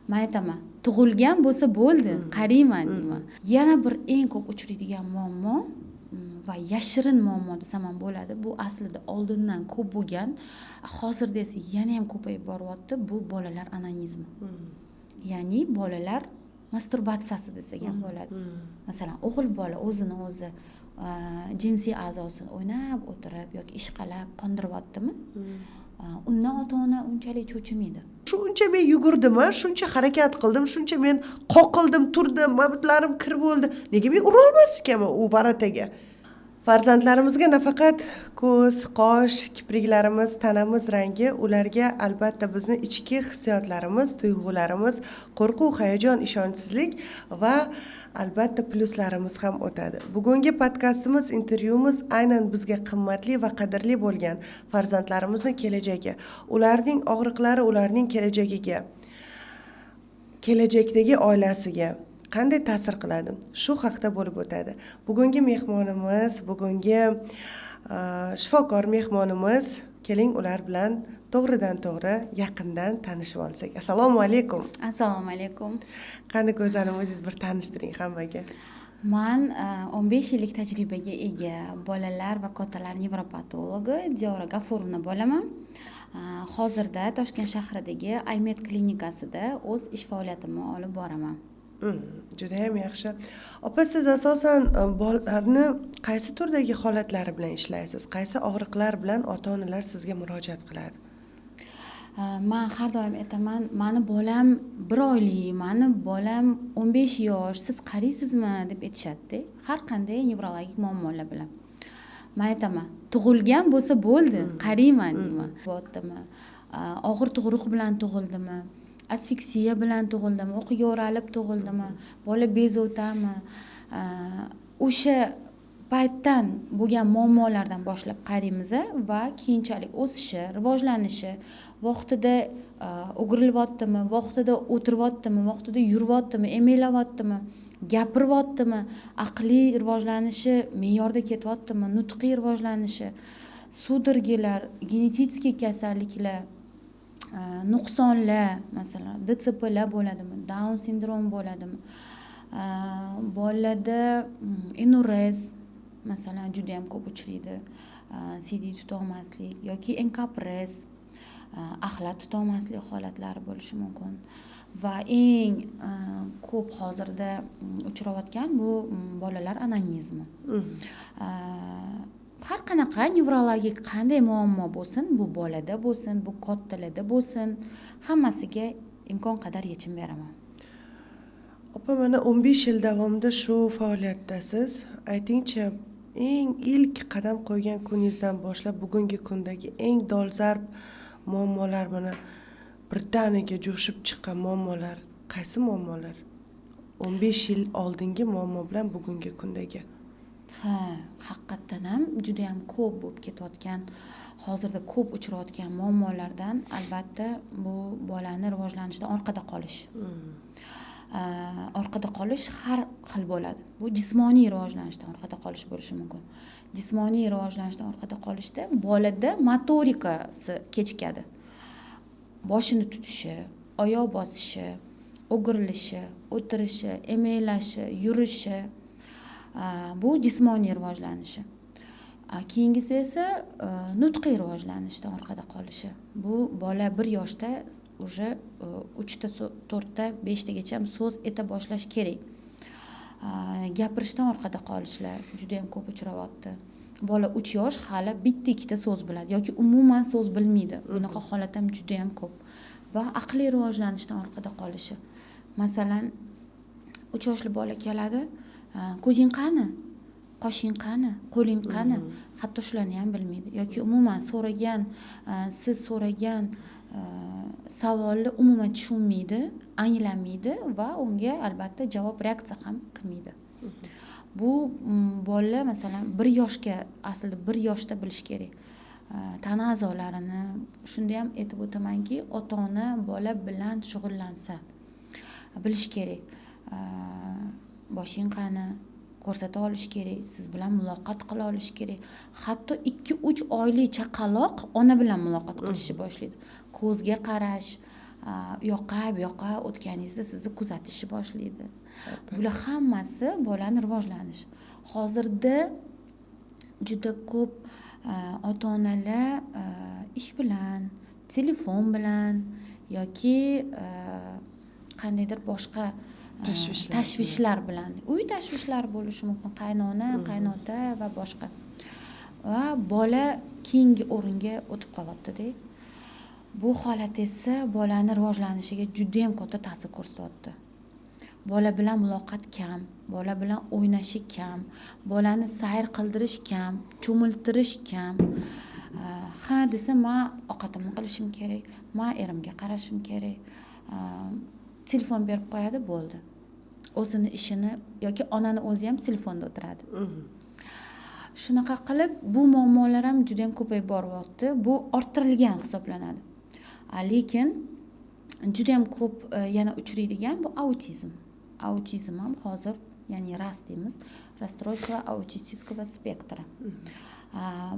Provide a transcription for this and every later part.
Men aytaman, tug'ilgan bo'lsa bo'ldi, qarayman deyman. Yana bir eng ko'p uchraydigan muammo va yashirin muammo desam ham bo'ladi. Bu aslida oldindan ko'p bo'lgan, hozirda esa yana ham ko'payib boryapti. Bu bolalar onanizmi. Ya'ni bolalar masturbatsiyasi desak ham bo'ladi. Masalan, o'g'il bola o'zini o'zi jinsiy a'zosini o'ynab o'tirib yoki ishqalab qondiryaptimi? Undan ota-ona unchalik cho'chimaydi. Shuncha men yugurdim, shuncha harakat qildim, shuncha men qoqildim, turdim, mabitlarim kir bo'ldi. Nega men ura olmas ekanman u varataga? Farzandlarimizga nafaqat ko'z, qosh, kipriklarimiz, tanamiz rangi, ularga albatta bizni ichki hissiyotlarimiz, tuyg'ularimiz, qo'rquv, hayajon, ishonchsizlik va albatta pluslarimiz ham o'tadi. Bugungi podkastimiz, intervyumiz aynan bizga qimmatli va qadrli bo'lgan farzandlarimizning kelajagi, ularning og'riqlari, ularning kelajagiga, kelajakdagi oilasiga qanday ta'sir qiladi? Shu haqda bo'lib o'tadi. Bugungi mehmonimiz, bugungi shifokor mehmonimiz, keling ular bilan to'g'ridan to'g'ri yaqindan tanishib olsak. Assalomu alaykum. Assalomu alaykum. Qani go'zalim, o'zingiz bir tanishtiring hammaga. Men 15 yillik tajribaga ega bolalar va kattalar nevropatologi Diyora G'afurovna bo'laman. Hozirda Toshkent shahridagi Aymet klinikasida o'z ish faoliyatimni olib boraman. Juda ham yaxshi. Opa, siz asosan bolalarni qaysi turdagi holatlari bilan ishlaysiz? Qaysi og'riqlar bilan ota-onalar sizga murojaat qiladi? Men har doim aytaman, meni bolam 1 oylik, meni bolam 15 yosh, siz qaraysizmi deb aytishadi. Har qanday nevrologik muammolar bilan. Men aytaman, tug'ilgan bo'lsa bo'ldi, qarayman deyman. Bo'ldimi? Og'ir tug'ruq bilan tug'ildimi? Asfiksiya bilan tug'ildimi, o'qiga o'ralib tug'ildimi, bola bezovtami, o'sha paytdan bo'lgan muammolardan boshlab qaraymiz va keyinchalik o'sishi, rivojlanishi, vaqtida o'girilyaptimi, vaqtida o'tiryaptimi, vaqtida yuryaptimi, emlayaptimi, gapiryaptimi, aqliy rivojlanishi me'yorda ketyaptimi, nutqiy rivojlanishi, sudirgilar, genetik kasalliklar, nuqsonlar, masalan DTPlar bo'ladimi, Down sindromi bo'ladimi, bolada enurez masalan juda ham ko'p uchraydi, CD tutolmaslik yoki enkaprez, axlat tutolmaslik holatlari bo'lishi mumkin va eng ko'p hozirda uchrayotgan bu bolalar onanizmi. Har qanaqa nevrologik qanday muammo bo'lsin, bu bolada bo'lsin, bu kattalarda bo'lsin, hammasiga imkon qadar yechim beraman. Opa, mana 15 yil davomida shu faoliyatdasiz. Aytingchi, eng ilk qadam qo'ygan kuningizdan boshlab bugungi kundagi eng dolzarb muammolar, mana birdaniga jo'shib chiqqan muammolar qaysi muammolar? 15 yil oldingi muammo bilan bugungi kundagi. Haqiqatdan ham juda ham ko'p bo'lib ketayotgan, hozirda ko'p uchrayotgan muammolardan albatta bu bolani rivojlanishdan orqada qolish. Orqada qolish har xil bo'ladi. Bu jismoniy rivojlanishdan orqada qolish bo'lishi mumkin. Jismoniy rivojlanishdan orqada qolishda bolada motorikasi kechikadi. Boshini tutishi, oyoq bosishi, o'girilishi, o'tirishi, emaylashi, yurishi, bu jismoniy rivojlanishi. Keyingisi esa nutqiy rivojlanishdan orqada qolishi. Bu bola 1 yoshda уже 3 ta, 4 ta, 5 tagacha so'z ayta boshlash kerak. Gapirishdan orqada qolishlar juda ham ko'p uchrayapti. Bola 3 yosh hali bitta ikkita so'z biladi yoki umuman so'z bilmaydi. Bunaqa holat ham juda ham ko'p. Va aqliy rivojlanishdan orqada qolishi. Masalan, 3 yoshli bola keladi, ko'zing qani? Qoshing qani? Qo'ling qani? Hatto shularni ham bilmaydi. Yoki umuman siz so'ragan savolni umuman tushunmaydi, anglamaydi va unga albatta javob reaksiya ham qilmaydi. Bu bola masalan 1 yoshga, aslida 1 yoshda bilish kerak. Tana a'zolarini shunda ham aytib o'tamanki, ota-ona bola bilan shug'ullansa bilish kerak. Boshing qani? Ko'rsata olish kerak, siz bilan muloqot qila olish kerak. Hatto 2-3 oylik chaqaloq ona bilan muloqot qilishni boshlaydi. Ko'zga qarash, u yoqqa bu yoqqa o'tganingizda sizni kuzatishni boshlaydi. Bular hammasi bolani rivojlanishi. Hozirda juda ko'p ota-onalar ish bilan, telefon bilan yoki qandaydir boshqa tashvishlar bilan, uy tashvishlari bo'lishi mumkin, qaynona, qaynota va boshqa. Va bola keyingi o'ringa o'tib qolyapti-da. Bu holat esa bolani rivojlanishiga juda ham katta ta'sir ko'rsatyapti. Bola bilan muloqot kam, bola bilan o'ynashi kam, bolani sayr qildirish kam, cho'miltirish kam. Ha desa, men ovqatimni qilishim kerak, men erimga qarashim kerak. Telefon berib qo'yadi, bo'ldi. O'zini ishini yoki onani o'zi ham telefonda o'tiradi. Shunaqa qilib bu muammolar ham juda ham ko'payib boryapti. Bu orttirilgan hisoblanadi. Lekin juda ham ko'p yana uchraydigan bu autizm. Autizm ham hozir, ya'ni RAS deymiz, расстройство аутистического спектра.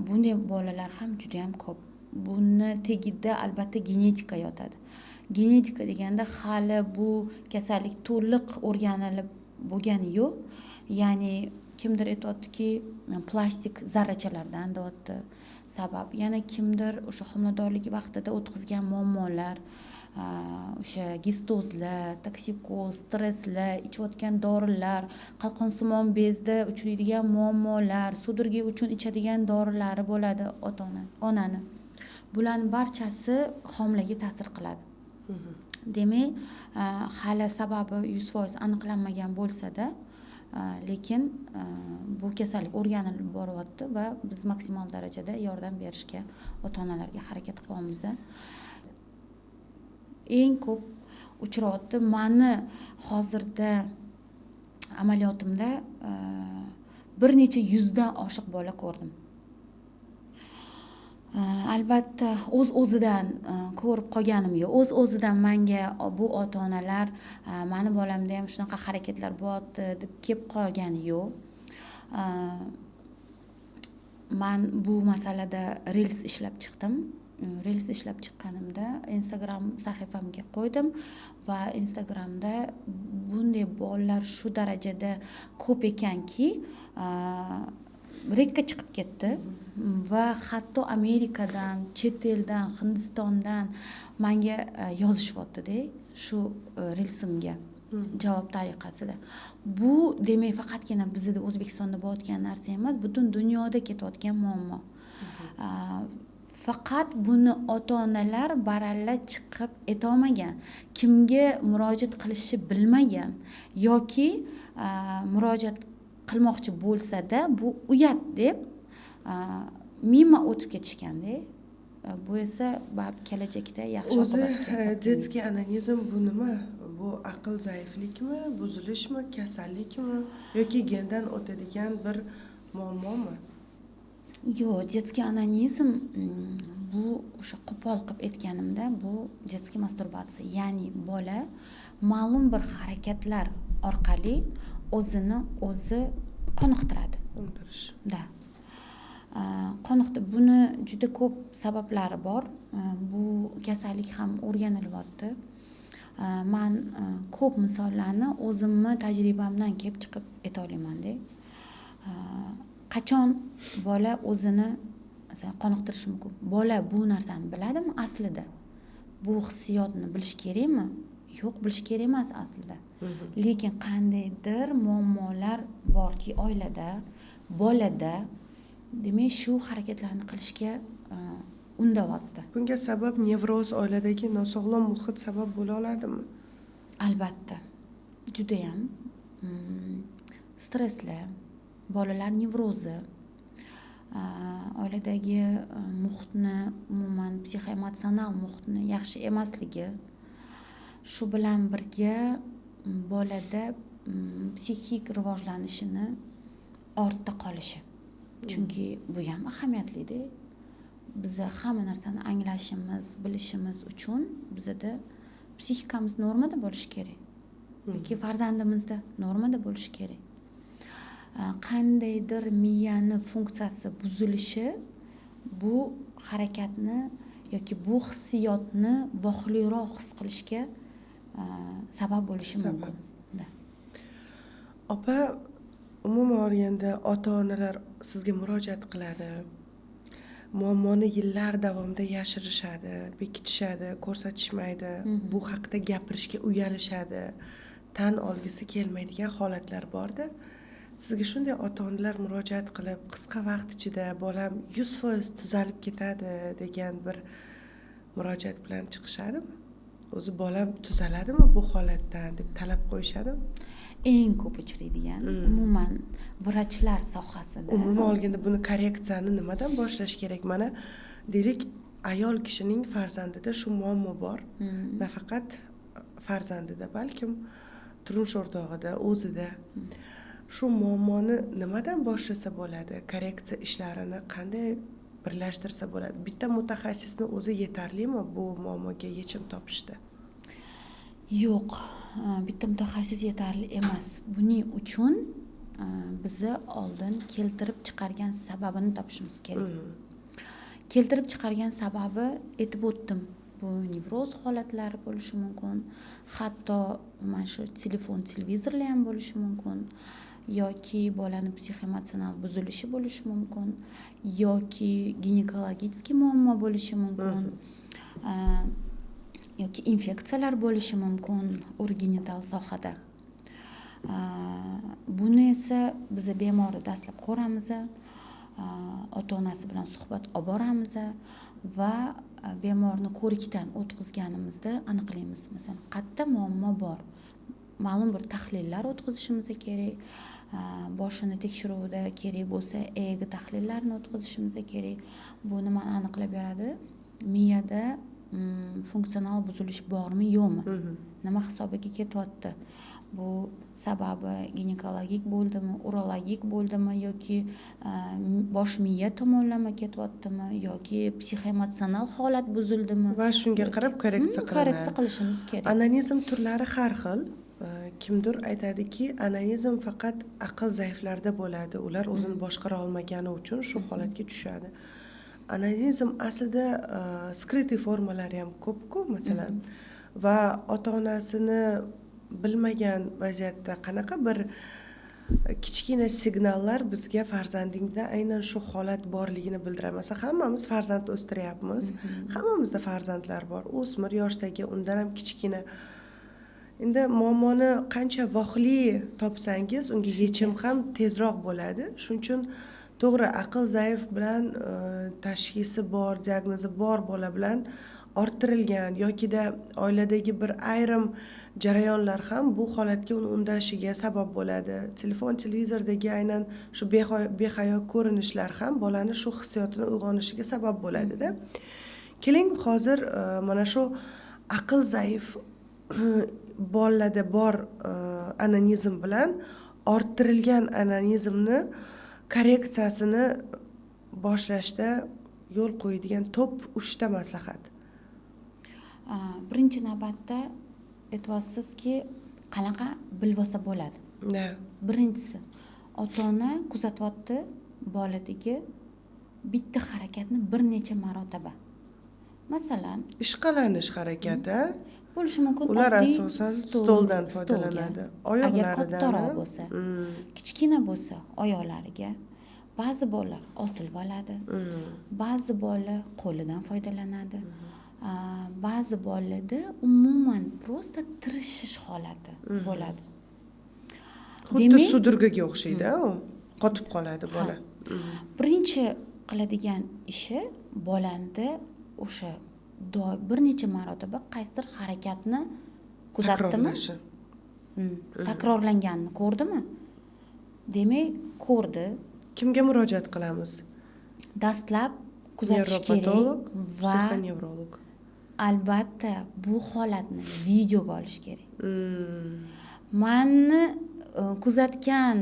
Bunday bolalar ham juda ham ko'p. Buni tagida albatta genetika yotadi. Genetika deganda hali bu kasallik to'liq o'rganilib bo'lgani yo'q. Ya'ni kimdir aytayotdiki, plastik zarrachalardan deyapti. Sabab yana kimdir o'sha homiladorlik vaqtida o'tkazgan muammolar, o'sha gistozlar, toksikoz, stresslar, ichayotgan dorilar, qalqonsimon bezda uchraydigan muammolar, sudragi uchun ichadigan dorilari bo'ladi onani. Bularning barchasi homilaga ta'sir qiladi. Demak, hali sababi 100% aniqlanmagan bo'lsa-da, lekin bu kasallik o'rganilib boryapti va biz maksimal darajada yordam berishga ota-onalarga harakat qilyapmiz. Eng ko'p uchrayapti. Meni hozirda amaliyotimda bir necha yuzdan oshiq bola ko'rdim. Albatta o'z-o'zidan ko'rib qolganim yo'q. O'z-o'zidan menga bu ota-onalar meni bolamda ham shunaqa harakatlar bo'lyapti deb kelib qolgani yo'q. Men bu masalada reels ishlab chiqdim. Reels ishlab chiqqanimda Instagram sahifamga qo'ydim va Instagramda bunday bolalar shu darajada ko'p ekanki, rekka chiqib ketdi va hatto Amerikadan, chet eldan, Hindistondan menga yozishyapti-da shu reelsimga javob tariqasida. Bu demak faqatgina bizda O'zbekistonda bo'layotgan narsa emas, butun dunyoda ketayotgan muammo. Faqat buni ota-onalar baralla chiqib aytolmagan, kimga murojaat qilishni bilmagan yoki murojaat qilmoqchi bo'lsa-da, bu uyat deb mimo o'tib ketishganda. Bu esa kelajakda yaxshi oqibatga. O'zi детский anonizm bu nima? Bu aql zaiflikmi, buzilishmi, kasallikmi yoki gendan o'tadigan bir muammomi? Yo'q, детский anonizm bu o'sha qo'pol qilib aytganimda, bu детский masturbatsiya. Ya'ni bola ma'lum bir harakatlar orqali o'zini o'zi qoniqtiradi. Da. Qoniqdi. Buni juda ko'p sabablari bor. Bu kasallik ham o'rganilyapti. Men ko'p misollarni o'zimni tajribamdan kelib chiqib ayta olaman-da. Qachon bola o'zini qoniqtirishi mumkin? Bola bu narsani biladimi aslida? Bu hissiyotni bilish kerakmi? Yo'q, bilish kerak emas aslida. Lekin qandaydir muammolar borki oilada, bolada, demak shu harakatlarni qilishga undayapti. Bunga sabab nevroz, oiladagi nosog'lom muhit sabab bo'la oladimi? Albatta. Juda ham stresslar, bolalar nevrozi, oiladagi muhitni, umuman psixoemotsional muhitni yaxshi emasligi, shu bilan birga bolada psixik rivojlanishini ortda qolishi. Chunki bu ham ahamiyatli-da. Biz hamma narsani anglashimiz, bilishimiz uchun bizda psixikamiz normada bo'lishi kerak. Yoki farzandimizda normada bo'lishi kerak. Qandaydir miyani funksiyasi buzilishi bu harakatni yoki bu hissiyotni vohliroq his qilishga sabab bo'lishi mumkin. Opa, umuman olganda ota-onalar sizga murojaat qiladi. Muammoni yillar davomida yashirishadi, bekitishadi, ko'rsatishmaydi. Bu haqida gapirishga uyalishadi. Tan olgisi kelmaydigan holatlar borda. Sizga shunday ota-onalar murojaat qilib, qisqa vaqt ichida bolam 100% tuzalib ketadi degan bir murojaat bilan chiqishadimi? O'zi bolam tuzaladimi bu holatdan deb talab qo'yishadimi? Eng ko'p uchraydigan umuman vrachlar sohasida. Umuman olganda buni korreksiyani nimadan boshlash kerak? Mana deylik, ayol kishining farzandida shu muammo bor. Nafaqat farzandida, balkim turmush o'rtog'ida, o'zida. Shu muammoni nimadan boshlasa bo'ladi? Korreksiya ishlarini qanday birlashtirsa bo'ladi? Bitta mutaxassisni o'zi yetarlimi bu muammoga yechim topishda? Yo'q, bitta mutaxassis yetarli emas. Buning uchun bizni oldin keltirib chiqargan sababini topishimiz kerak. Keltirib chiqargan sababi aytib o'tdim. Bu nevroz holatlari bo'lishi mumkin. Hatto mana shu televizorlar ham bo'lishi mumkin. Yoki bolaning psixoemotsional buzilishi bo'lishi mumkin, yoki ginekologik muammo bo'lishi mumkin, yoki infeksiyalar bo'lishi mumkin urogenital sohada. Buni esa biz bemorni dastlab ko'ramiz, ota-onasi bilan suhbat olib boramiz va bemorni ko'rikdan o'tkazganimizda aniqlaymiz. Masalan, qayerda muammo bor? Ma'lum bir tahlillar o'tkazishimiz kerak. Boshini tekshiruvda kerak bo'lsa, EEG tahlillarini o'tkazishimiz kerak. Bu nimani aniqlab beradi? Miyada funksional buzilish bormi, yo'qmi? Nima hisobiga ketyapti? Bu sababi ginekologik bo'ldimi, urologik bo'ldimi yoki bosh miya tomonlama ketyaptimi yoki psixoemotsional holat buzildimi? Va shunga qarab korreksiya qilishimiz kerak. Anonizm turlari har xil. Kimdir aytadiki, anonizm faqat aql zaiflarda bo'ladi. Ular o'zini boshqara olmagani uchun shu holatga tushadi. Anonizm aslida skrytniy formalari ham ko'p-ku, masalan. Va ota-onasini bilmagan vaziyatda qanaqa bir kichkina signallar bizga farzandingda aynan shu holat borligini bildiradi. Masalan, hammamiz farzand o'stiryapmiz. Hammamizda farzandlar bor. O'smir yoshdagi, undan ham kichkina. Endi muammoni qancha vohli topsangiz, unga yechim ham tezroq bo'ladi. Shuning uchun to'g'ri, aql zaif bilan tashxisi bor, diagnozi bor bola bilan orttirilgan yokida oiladagi bir ayrim jarayonlar ham bu holatga uni undashiga sabab bo'ladi. Telefon, televizordagi aynan shu behayo ko'rinishlar ham bolani shu hissiyotini uyg'onishiga sabab bo'ladi-da. Keling, hozir mana shu aql zaif bolalarda bor anonizm bilan orttirilgan anonizmni korreksiyasini boshlashda yo'l qo'yadigan top 3 ta maslahat. Birinchi navbatda aytyapsizki, qanaqa bilib olsa bo'ladi? Birinchisi, ota-ona kuzatyapti boladagi bitta harakatni bir necha marotaba. Masalan, ishqalanish harakati bo'lishi mumkin. Ular asosan stoldan foydalanadi. Oyoqlaridan. Agar kattaroq bo'lsa, kichkina bo'lsa oyoqlariga. Ba'zi bolalar osilib oladi. Ba'zi bolalar qo'lidan foydalanadi. Ba'zi bolalarda umuman prosta tirishish holati bo'ladi. Xuddi sudurgaga o'xshaydi, u qotib qoladi bola. Birinchi qiladigan ishi bolanda o'sha bir necha marotaba qaysidir harakatni kuzatdimi? Takrorlanganini ko'rdimi? Demak, ko'rdi. Kimga murojaat qilamiz? Dastlab kuzatish kerak va psixonevrolog. Albatta, bu holatni videoga olish kerak. Meni kuzatgan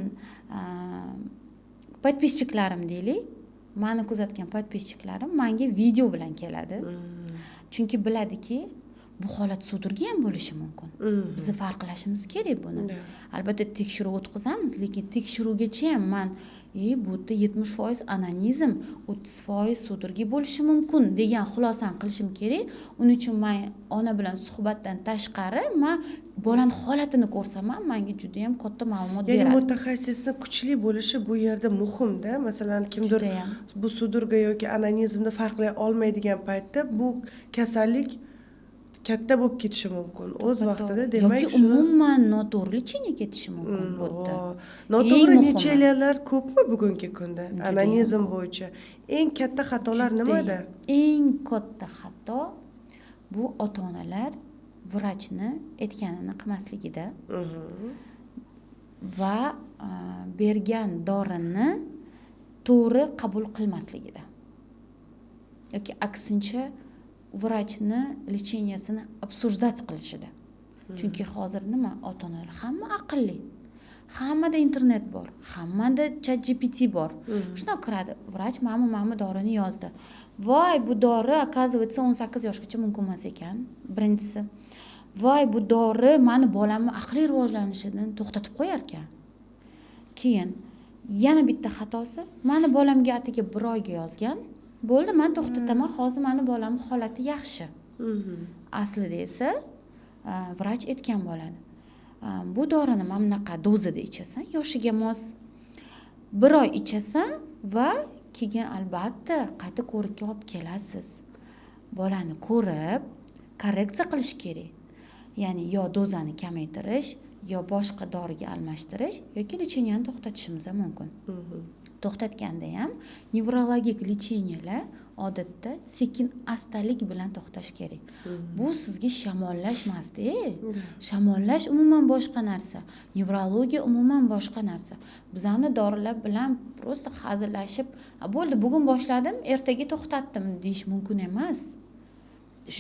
podpischiklarim deylik, menga video bilan keladi. Chunki biladiki, bu holat sudurgi ham bo'lishi mumkin. Bizni farqlashimiz kerak buni. Albatta tekshiruv o'tkazamiz, lekin tekshiruvgacha ham men bu yerda 70% anonizm, 30% sudurgi bo'lishi mumkin degan xulosani qilishim kerak. Uning uchun men ona bilan suhbatdan tashqari men bolani holatini ko'rsam ham menga juda ham katta ma'lumot beradi. Ya'ni mutaxassisni kuchli bo'lishi bu yerda muhimda. Masalan, kimdir bu sudurga yoki anonizmni farqlay olmaydigan paytda bu kasallik katta bo'lib ketishi mumkin. O'z vaqtida demak yoki umuman noto'g'ri lecheniya ketishi mumkin bu yerda. Noto'g'ri lecheniyalar ko'pmi bugungi kunda anonizm bo'yicha? Eng katta xatolar nimada? Eng katta xato bu ota-onalar vrachni aytganini qilmasligida va bergan dorini to'g'ri qabul qilmasligida. Yoki aksincha vrachni lecheniyasini обсуждать qilishida. Chunki hozir nima, ota-onalar hamma aqlli. Hammada internet bor, hammada ChatGPT bor. Shunaqa kiradi, vrach mana dorini yozdi. Voy, bu dori оказывается 18 yoshgacha mumkin emas ekan. Birinchisi. Voy, bu dori meni bolamni aqliy rivojlanishidan to'xtatib qo'yar ekan. Keyin yana bitta xatosi, meni bolamga atigi 1 oyga yozgan. Bo'ldi, men to'xtataman, hozir meni bolamning holati yaxshi. Aslida esa vrach aytgan bo'ladi. Bu dorini mana bunaqa dozada ichasan, yoshiga mos 1 oy ichasan va keyin albatta qayta ko'rikka olib kelasiz. Bolani ko'rib, korreksiya qilish kerak. Ya'ni yo dozani kamaytirish, yo boshqa doriga almashtirish yoki lecheniyani to'xtatishimiz ham mumkin. To'xtatganda ham nevrologik lecheniyalar odatda sekin astalik bilan to'xtash kerak. Bu sizga shamollash emas-da. Shamollash umuman boshqa narsa. Nevrologiya umuman boshqa narsa. Bizani dorilar bilan prosta hazillashib, bo'ldi, bugun boshladim, ertaga to'xtatdim deyish mumkin emas.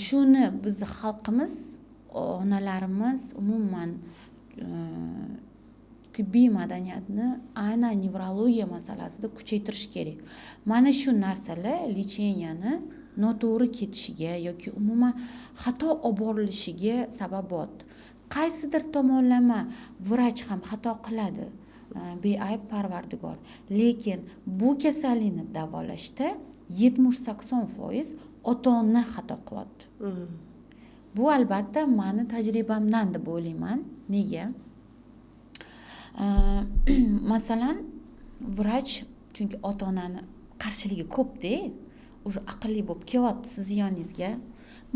Shuni bizning xalqimiz, onalarimiz umuman tibbiy madaniyatni aynan nevrologiya masalasida kuchaytirish kerak. Mana shu narsalar lecheniyani noto'g'ri ketishiga yoki umuman xato olib borilishiga sabab bo'ldi. Qaysidir tomonlama vrach ham xato qiladi, beayb parvardigor. Lekin bu kasallikni davolashda 70-80% ota-ona xato qilyapti. Bu albatta meni tajribamdan deb o'ylayman. Nega? Masalan, vrach chunki ota-onani qarshiligi ko'p-da, o'sha aqlli bo'lib kelyapti siz yoningizga.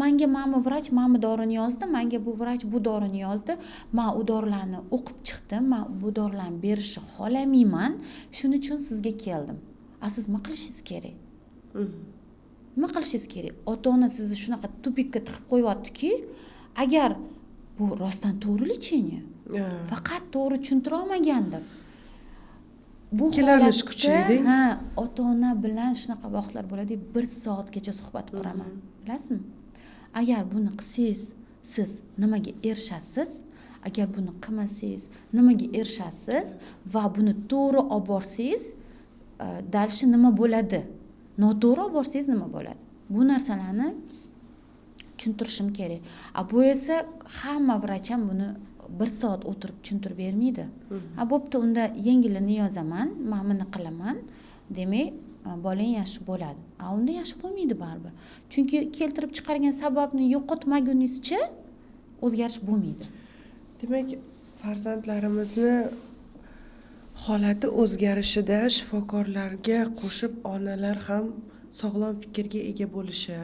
Menga mana vrach mana dorini yozdi, menga bu vrach bu dorini yozdi. Men u dorilarni o'qib chiqdim, men bu dorilarni berishni xohlamayman. Shuning uchun sizga keldim. Siz nima qilishingiz kerak? Nima qilishingiz kerak? Ota-ona sizni shunaqa tupikka tiqib qo'yyapti-ki, agar bu rostdan to'g'ri lecheniya, faqat to'g'ri tushuntira olmagandir. Bu Kelanish kuchli. ota-ona bilan shunaqa vaqtlar bo'ladi, 1 soatgacha suhbat quraman. Bilasizmi? Agar buni qilsangiz, siz nimaga erishasiz? Agar buni qilmasangiz, nimaga erishasiz? Va buni to'g'ri olib borsangiz, dalshi nima bo'ladi? Noto'g'ri olib borsangiz nima bo'ladi? Bu narsalarni tushuntirishim kerak. Bu esa hamma vrach ham buni 1 soat o'tirib tushuntirib bermaydi. Bo'pti, unda yengilini yozaman, men buni qilaman, demak, bolang yaxshi bo'ladi. Unda yaxshi bo'lmaydi baribir. Chunki keltirib chiqargan sababni yo'qotmagunizcha o'zgarish bo'lmaydi. Demak, farzandlarimizni holati o'zgarishida shifokorlarga qo'shib onalar ham sog'lom fikrga ega bo'lishi,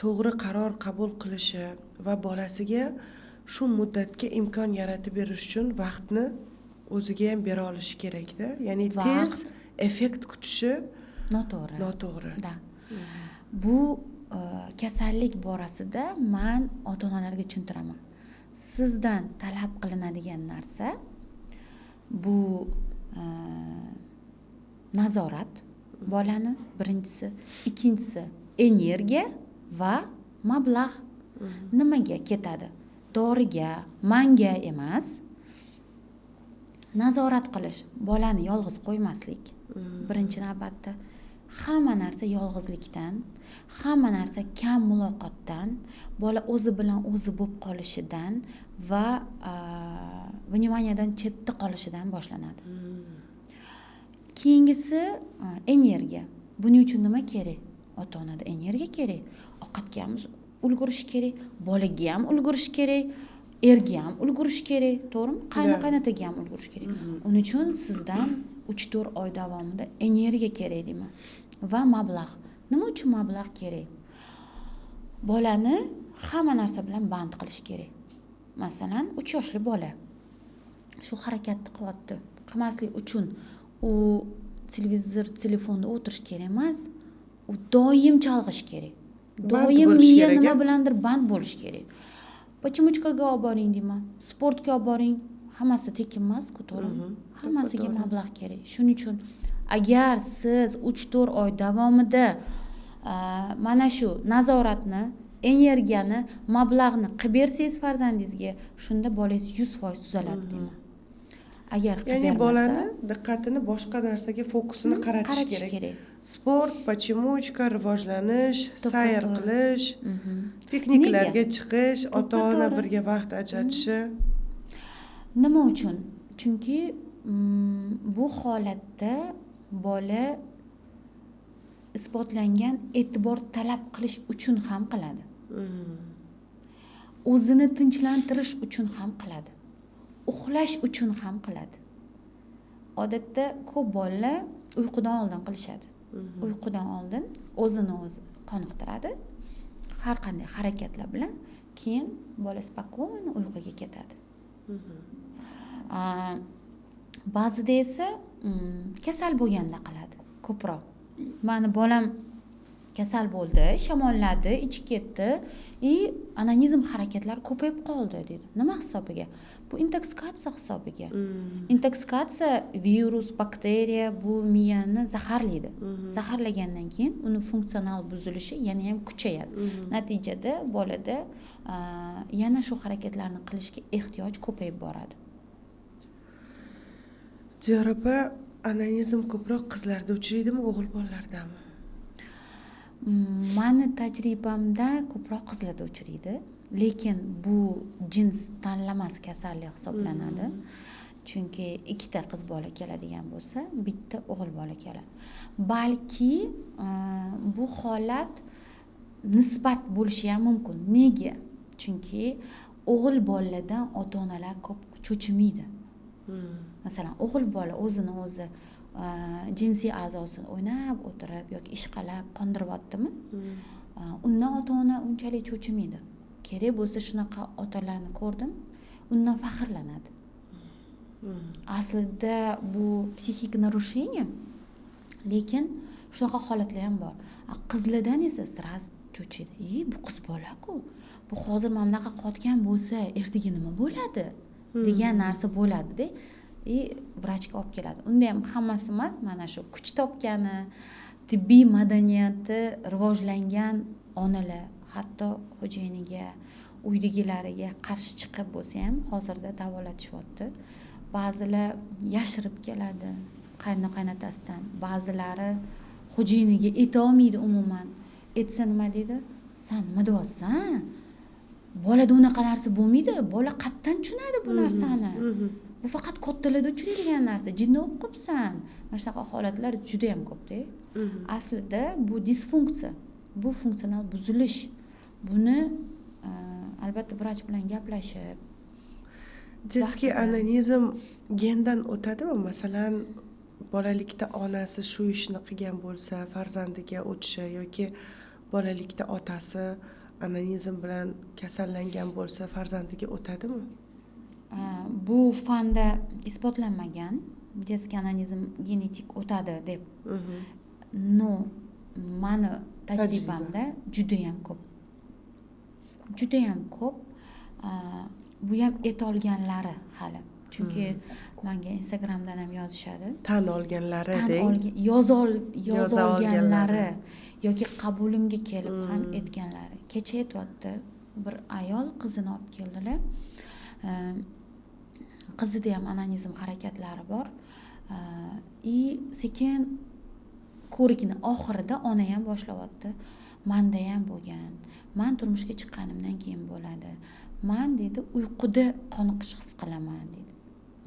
to'g'ri qaror qabul qilishi va bolasiga shu muddatga imkon yaratib berish uchun vaqtni o'ziga ham bera olishi kerak-da. Ya'ni tez effekt kutishi noto'g'ri. Da. Bu kasallik borasida men ota-onalarga tushuntiraman. Sizdan talab qilinadigan narsa bu nazorat, bolani birinchisi, ikkinchisi energiya va mablag'. Nimaga ketadi? Doriga, manga emas. Nazorat qilish, bolani yolg'iz qo'ymaslik. Birinchi navbatda hamma narsa yolg'izlikdan, hamma narsa kam muloqotdan, bola o'zi bilan o'zi bo'lib qolishidan va vниманиyadan chetda qolishidan boshlanadi. Keyingisi energiya. Buning uchun nima kerak? Ota-onada energiya kerak. Ovqatga ham ulgurish kerak, bolaga ham ulgurish kerak, erga ham ulgurish kerak, to'g'rimi? Qaynoqaynotaga ham ulgurish kerak. Uning uchun sizdan 3-4 oy davomida energiya kerak deyman. Va mablag'. Nima uchun mablag' kerak? Bolani hamma narsa bilan band qilish kerak. Masalan, 3 yoshli bola shu harakatni qilyapti. Qilmaslik uchun u televizor, telefonda o'tirish kerak emas. U doim chalg'ish kerak. Doim miya nima bilandir band bo'lish kerak. Pochimochkaga olib boring deyman, sportga olib boring, hammasi tekin emas-ku, to'g'rimi? Hammasiga mablag' kerak. Shuning uchun agar siz 3-4 oy davomida mana shu nazoratni, energiyani, mablag'ni qilib bersangiz farzandingizga, shunda bolangiz 100% tuzaladi deyman. Agar qilib ya'ni bolani diqqatini boshqa narsaga fokusini qaratish kerak. Sport, pochimochka, rivojlanish, sayr qilish, pikniklarga chiqish, ota-ona birga vaqt ajratishi. Nima uchun? Chunki bu holatda bola isbotlangan e'tibor talab qilish uchun ham qiladi. O'zini tinchlantirish uchun ham qiladi. Uxlash uchun ham qiladi. Odatda ko'p bolalar uyqudan oldin qilishadi. Uyqudan oldin o'zini o'zi qoniqtiradi. Har qanday harakatlar bilan keyin bola spokойно uyquga ketadi. Ba'zida esa kasal bo'lganda qiladi ko'proq. Mani bolam kasal bo'ldi, shamolladi, ichi ketdi, anonizm harakatlari ko'payib qoldi dedi. Nima hisobiga? Bu intoksikatsiya hisobiga. Intoksikatsiya virus, bakteriya bu miyani zaharlaydi. Zaharlagandan keyin uni funksional buzilishi yana ham kuchayadi. Natijada bolada yana shu harakatlarni qilishga ehtiyoj ko'payib boradi. Diyor opa, anonizm ko'proq qizlarda uchraydimi, o'g'il bolalardami? Mani tajribamda ko'proq qizlarda uchraydi, lekin bu jins tanlamas kasallik hisoblanadi. Chunki ikkita qiz bola keladigan bo'lsa, bitta o'g'il bola keladi. Balki bu holat nisbat bo'lishi ham mumkin. Nega? Chunki o'g'il bolalardan ota-onalar ko'p cho'chimaydi. Masalan, o'g'il bola o'zini o'zi jinsiy a'zosini o'ynab o'tirib yoki ishqalab qondiryaptimi? Undan ota-ona unchalik cho'chimaydi. Kerak bo'lsa shunaqa otalarni ko'rdim, undan faxrlanadi. Aslida bu psixik narushение, lekin shunaqa holatlar ham bor. Qizlardan esa sraz cho'chiydi. Bu qiz bola-ku. Bu hozir mana bunaqa qotgan bo'lsa, ertaga nima bo'ladi? Degan narsa bo'ladi-da. Vrachga olib keladi. Unda ham hammasi emas, mana shu kuch topgani, tibbiy madaniyati rivojlangan onalar, hatto xo'jayiniga, uydagilariga qarshi chiqib bo'lsa ham hozirda davolatishyapti. Ba'zilar yashirib keladi qaynoqaynotasidan, ba'zilari xo'jayiniga ayta olmaydi umuman. Aytsa nima deydi? Sen nima deyapsan? Bolada unaqa narsa bo'lmaydi. Bola qatdan tushunadi bu narsani. Bu faqat kattalarda uchraydigan narsa. Jinni o'qib qopsan. Mana shunaqa holatlar juda ham ko'p-da. Aslida bu disfunksiya, bu funksional buzilish. Buni albatta vrach bilan gaplashib. Детский anonizm gendan o'tadimi? Masalan, bolalikda onasi shu ishni qilgan bo'lsa, farzandiga o'tishi yoki bolalikda otasi anonizm bilan kasallangan bo'lsa, farzandiga o'tadimi? Bu fanda isbotlanmagan. Детский anonizm genetik o'tadi deb. No, mani tajribamda juda ham ko'p. Juda ham ko'p. Bu ham etolganlari hali. Chunki menga Instagramdan ham yozishadi. Tan olganlari deng. Yozolganlari yoki qabulimga kelib ham aytganlari. Kecha aytibdi, bir ayol qizini olib keldilar. Qizida ham anonizm harakatlari bor. Sekin ko'rikni oxirida ona ham boshlayapti. Manda ham bo'lgan. Man turmushga chiqqanimdan keyin bo'ladi. Man dedi uyquda qoniqish his qilaman dedi.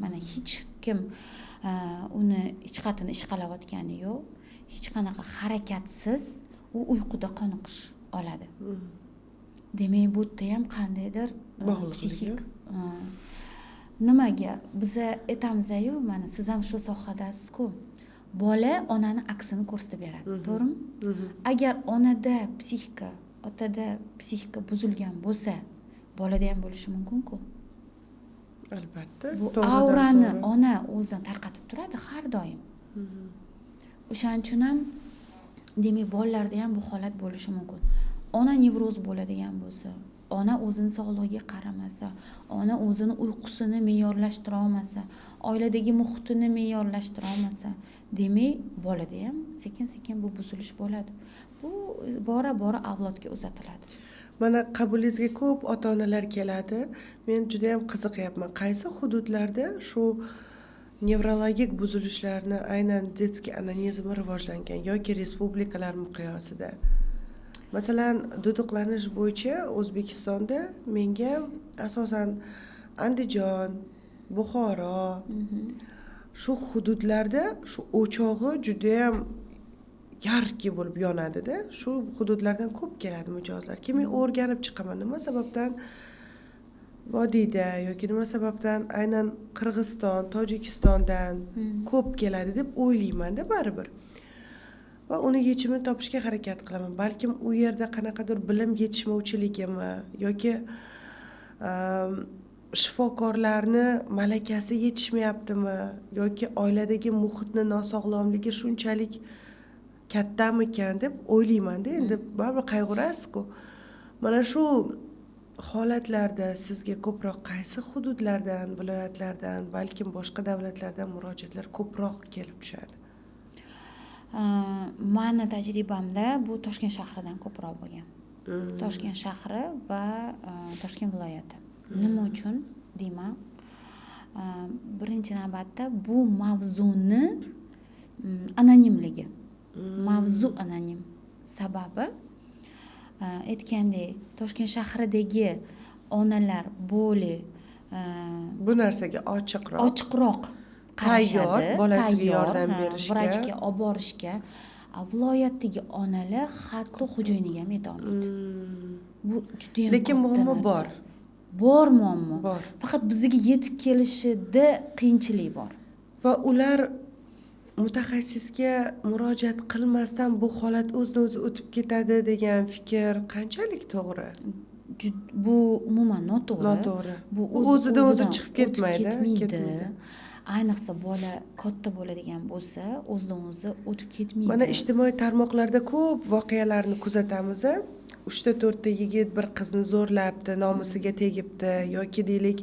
Mana hech kim uni hech qatini ish qilayotgani yo'q. Hech qanaqa harakatsiz u uyquda qoniqish oladi. Demak, bu yerda ham qandaydir psixik nimaga biz aytamiz-ku, mana siz ham shu sohadasiz-ku. Bola onani aksini ko'rsatib beradi, to'g'rimi? Agar onada psixika, otada psixika buzilgan bo'lsa, bolada ham bo'lishi mumkin-ku. Albatta. Bu aurani ona o'zidan tarqatib turadi har doim. O'shaning uchun ham demak bolalarda ham bu holat bo'lishi mumkin. Ona nevroz bo'ladigan bo'lsa, ona o'zini sog'lig'iga qaramasa, ona o'zini uyqusini me'yorlashtira olmasa, oiladagi muhitini me'yorlashtira olmasa, demak bolada ham sekin-sekin bu buzilish bo'ladi. Bu bora-bora avlodga uzatiladi. Mana qabulingizga ko'p ota-onalar keladi. Men juda ham qiziqyapman. Qaysi hududlarda shu nevrologik buzilishlarni aynan детский anonizmi rivojlangan yoki respublikalar miqyosida? Masalan, duduqlanish bo'yicha O'zbekistonda menga asosan Andijon, Buxoro shu hududlarda shu o'chog'i juda ham yarki bo'lib yonadi-da. Shu hududlardan ko'p keladi mijozlar. Men o'rganib chiqaman nima sababdan vodiyda yoki nima sababdan aynan Qirg'iziston, Tojikistondan ko'p keladi deb o'ylayman-da baribir. Va uni yechimini topishga harakat qilaman. Balkim u yerda qanaqadir bilim yetishmovchiligimi yoki shifokorlarni malakasi yetishmayaptimi yoki oiladagi muhitni nosog'lomligi shunchalik kattamikan deb o'ylayman-da. Endi baribir qayg'urasiz-ku. Mana shu holatlarda sizga ko'proq qaysi hududlardan, viloyatlardan, balkim boshqa davlatlardan murojaatlar ko'proq kelib tushadi? Mani tajribamda bu Toshkent shahridan ko'proq bo'lgan. Toshkent shahri va Toshkent viloyati. Nima uchun deyman? Birinchi navbatda bu mavzuni anonimligi. Mavzu anonim. Sababi aytgandek, Toshkent shahridagi onalar bo'li bu narsaga ochiqroq qarashadi, bolasiga yordam berishga, vrachga olib borishga. Viloyatdagi onalar hatto xo'jayiniga ham yeta olmaydi. Bu juda ham lekin muammo bor. Bor muammo. Bor. Faqat bizga yetib kelishida qiyinchilik bor. Va ular mutaxassisga murojaat qilmasdan bu holat o'zidan o'zi o'tib ketadi degan fikr qanchalik to'g'ri? Bu umuman noto'g'ri. Bu o'zidan o'zi chiqib ketmaydi. Ayniqsa bola katta bo'ladigan bo'lsa, o'zidan o'zi o'tib ketmaydi. Mana ijtimoiy tarmoqlarda ko'p voqealarni kuzatamiz. 3-4 ta yigit bir qizni zo'rlabdi, nomusiga tegibdi yoki deylik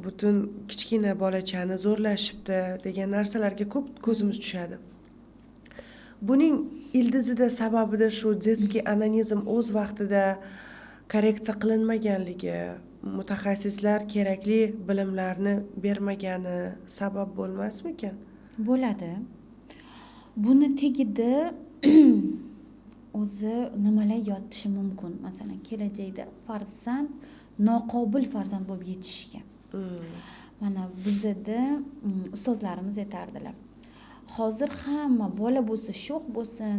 butun kichkina bolachani zo'rlashibdi degan narsalarga ko'p ko'zimiz tushadi. Buning ildizida sababida shu детский anonizm o'z vaqtida korreksiya qilinmaganligi, mutaxassislar kerakli bilimlarni bermagani sabab bo'lmasmikan? Bo'ladi. Buni tagida o'zi nimalar yotishi mumkin? Masalan, kelajakda farzand noqobil farzand bo'lib yetishishga. Mana bizda ustozlarimiz aytardilar. Hozir hamma bola bo'lsa, sho'x bo'lsin,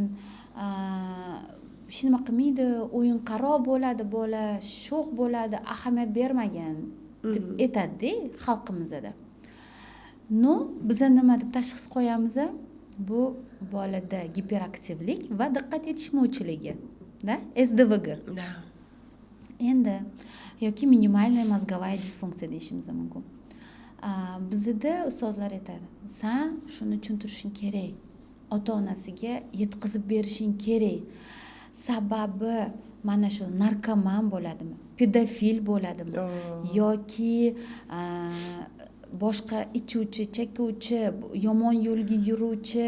hech nima qilmaydi, o'yin qaro bo'ladi, bola sho'x bo'ladi, ahamiyat bermagan deb aytadi xalqimizda. Biz nima deb tashxis qo'yamiz? Bu bolada giperaktivlik va diqqat yetishmovchiligi, da? SDVG. Endi yoki minimalniy mozgovaya disfunksiya deyishimiz mumkin. Bizda ustozlar aytadi, sen shuni tushuntirishing kerak. Ota-onasiga yetkazib berishing kerak. Sababi mana shu narkoman bo'ladimi, pedofil bo'ladimi yoki boshqa ichuvchi, chekuvchi, yomon yo'lga yuruvchi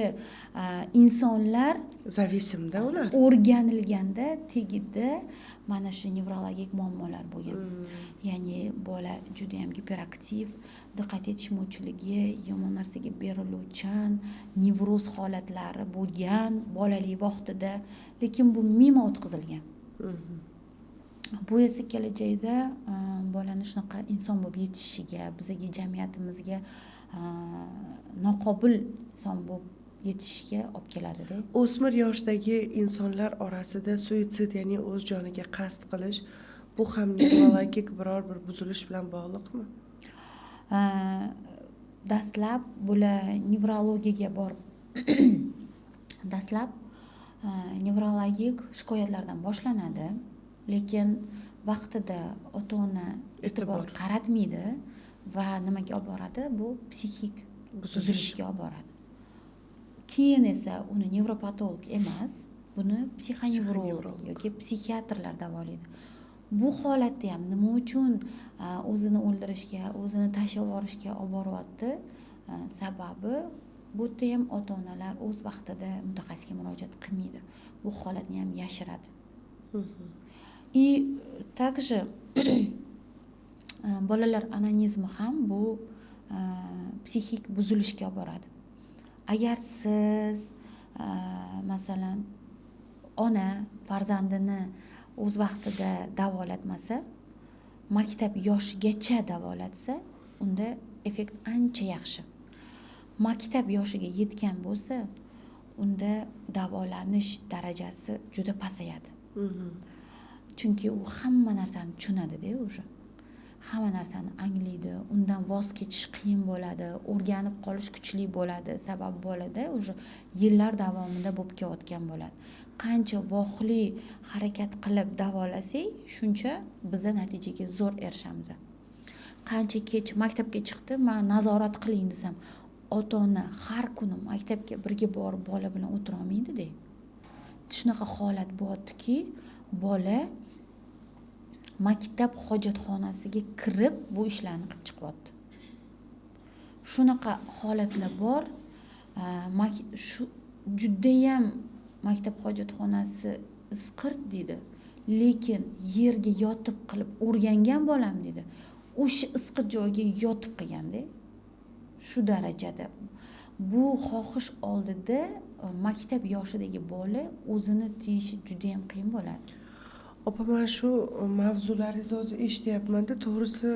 insonlar zavisimda ular o'rganilganda tagida mana shu nevrologik muammolar bo'lgan. Ya'ni bola judayam giperaktiv, diqqat yetishmovchiligi, yomon narsaga beriluvchan, nevroz holatlari bo'lgan bolalik vaqtida, lekin bu mimo o'tkazilgan. Bu esa kelajakda bolani shunaqa inson bo'lib yetishishiga, bizga jamiyatimizga noqobil inson bo'lib yetishishiga olib keladida. O'smir yoshdagi insonlar orasida suitsid, ya'ni o'z joniga qasd qilish, bu ham nevrologik biror bir buzilish bilan bog'liqmi? Dastlab bular nevrologiyaga borib dastlab nevrologik shikoyatlardan boshlanadi, lekin vaqtida ota-ona e'tibor qaratmaydi va nimaga olib boradi? Bu psixik buzilishga olib boradi. Keyin esa uni nevropatolog emas, buni psixonevrolog yoki psixiatrlar davolaydi. Bu holatda ham nima uchun o'zini o'ldirishga, o'zini tashlab yuborishga olib boryapti? Sababi bu yerda ham ota-onalar o'z vaqtida mutaxassisga murojaat qilmaydi. Bu holatni ham yashiradi. И также bolalar onanizmi ham bu psixik buzilishga olib boradi. Agar siz masalan ona farzandini o'z vaqtida davolatmasa, maktab yoshigacha davolatsa, unda effekt ancha yaxshi. Maktab yoshiga yetgan bo'lsa, unda davolanish darajasi juda pasayadi. Chunki u hamma narsani tushunadi-da o'sha. Hamma narsani anglaydi, undan voz kechish qiyin bo'ladi, o'rganib qolish kuchli bo'ladi. Sabab bolada o'sha yillar davomida bo'lib kelayotgan bo'ladi. Qancha vohli harakat qilib davolasak, shuncha biza natijaga zo'r erishamiz. Qancha kech maktabga chiqdi, men nazorat qiling desam, ota-ona har kuni maktabga birga borib bola bilan o'tira olmaydi-da. Shunaqa holat bo'ldiki, bola maktab hojatxonasiga kirib bu ishlarni qilib chiqyapti. Shunaqa holatlar bor. Shu judayam maktab hojatxonasi isqirt deydi, lekin yerga yotib qilib o'rgangan bolam deydi. O'sha isqirt joyga yotib qilganda, shu darajada. Bu xohish oldida maktab yoshidagi bola o'zini tiyishi juda ham qiyin bo'ladi. Opa, men shu mavzularingizni o'zi eshityapman-da, to'g'risi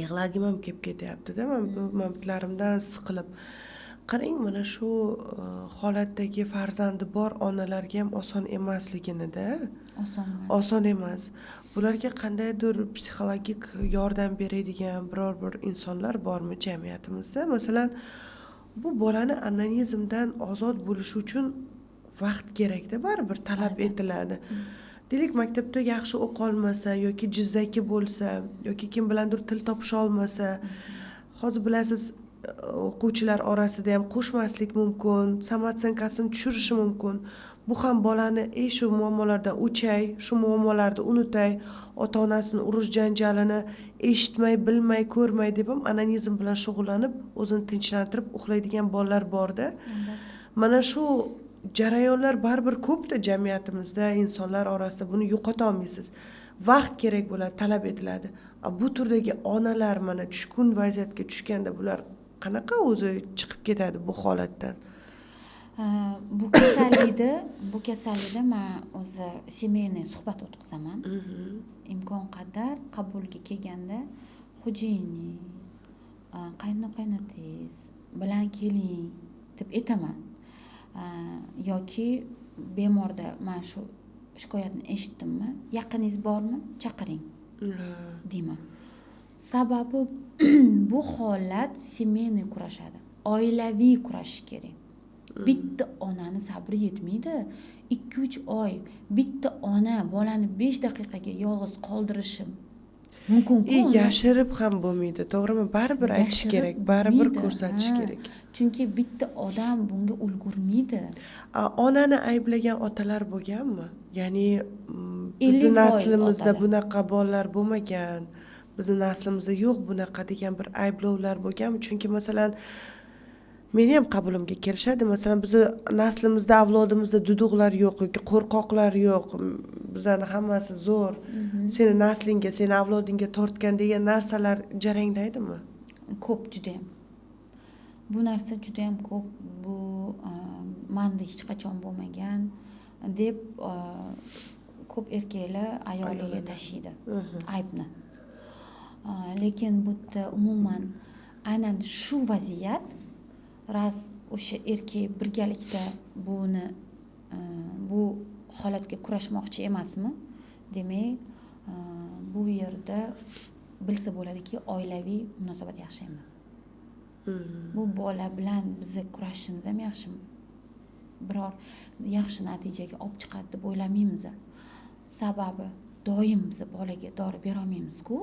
yig'lagim ham kelib ketyapti-da, men bu momentlarimdan siqilib. Qarang, mana shu holatdagi farzandi bor onalarga ham oson emasligini-da. Oson emas. Bularga qandaydir psixologik yordam beradigan biror bir insonlar bormi jamiyatimizda? Masalan, bu bolani onanizmdan ozod bo'lishi uchun vaqt kerakda, baribir talab etiladi. Deylik, maktabda yaxshi o'qiy olmasa yoki jizzaki bo'lsa yoki kim bilandir til topisha olmasa, hozir bilasiz, o'quvchilar orasida ham qo'shmaslik mumkin, samootsyenkasini tushirishi mumkin. Bu ham bolani shu muammolardan o'chay, shu muammolarni unutay, ota-onasini urush janjalini eshitmay, bilmay, ko'rmay deb ham onanizm bilan shug'ullanib, o'zini tinchlantirib uxlaydigan bolalar bor-da. Mana shu jarayonlar baribir ko'pda jamiyatimizda, insonlar orasida, buni yo'qota olmaysiz. Vaqt kerak bo'ladi, talab etiladi. Bu turdagi onalar mana tushkun vaziyatga tushganda bular qanaqa o'zi chiqib ketadi bu holatdan? Bu kasallikda men o'zi семейный suhbat o'tkazaman. Imkon qadar qabulga kelganda xo'jayiningiz, qaynoqaynotangiz bilan keling deb aytaman. Yoki bemorda men shu shikoyatni eshitdimmi, yaqiningiz bormi, chaqiring deyman. Sababi bu holat семейный kurashadi, oilaviy kurashish kerak. Bitta onani sabri yetmaydi. 2-3 oy bitta ona bolani 5 daqiqaga yolg'iz qoldirishi mumkin-ku. Yashirib ham bo'lmaydi, to'g'rimi? Baribir aytish kerak, baribir ko'rsatish kerak. Chunki bitta odam bunga ulgurmaydi. Onani ayblagan otalar bo'lganmi? Ya'ni bizning naslimizda bunaqa bolalar bo'lmagan, bizning naslimizda yo'q bunaqa degan bir ayblovlar bo'lganmi? Chunki masalan meni ham qabulimga kelishadi. Masalan, bizni naslimizda, avlodimizda duduqlar yo'q yoki qo'rqoqlar yo'q. Bizlarni hammasi zo'r. Seni naslingga, seni avlodingga tortgan degan narsalar jaranglaydimi? Ko'p judayam. Bu narsa judayam ko'p. Bu manda hech qachon bo'lmagan deb ko'p erkaklar ayoliga tashiydi aybni. Lekin bu yerda umuman aynan shu vaziyat ras o'sha erkak birgalikda bu holatga kurashmoqchi emasmi? Demak, bu yerda bilsa bo'ladiki, oilaviy munosabat yaxshi emas. Bu bola bilan bizni kurashishimiz ham yaxshi. Biror yaxshi natijaga olib chiqadi deb o'ylamaymiz. Sababi doim biz bolaga dori bera olmaymiz-ku.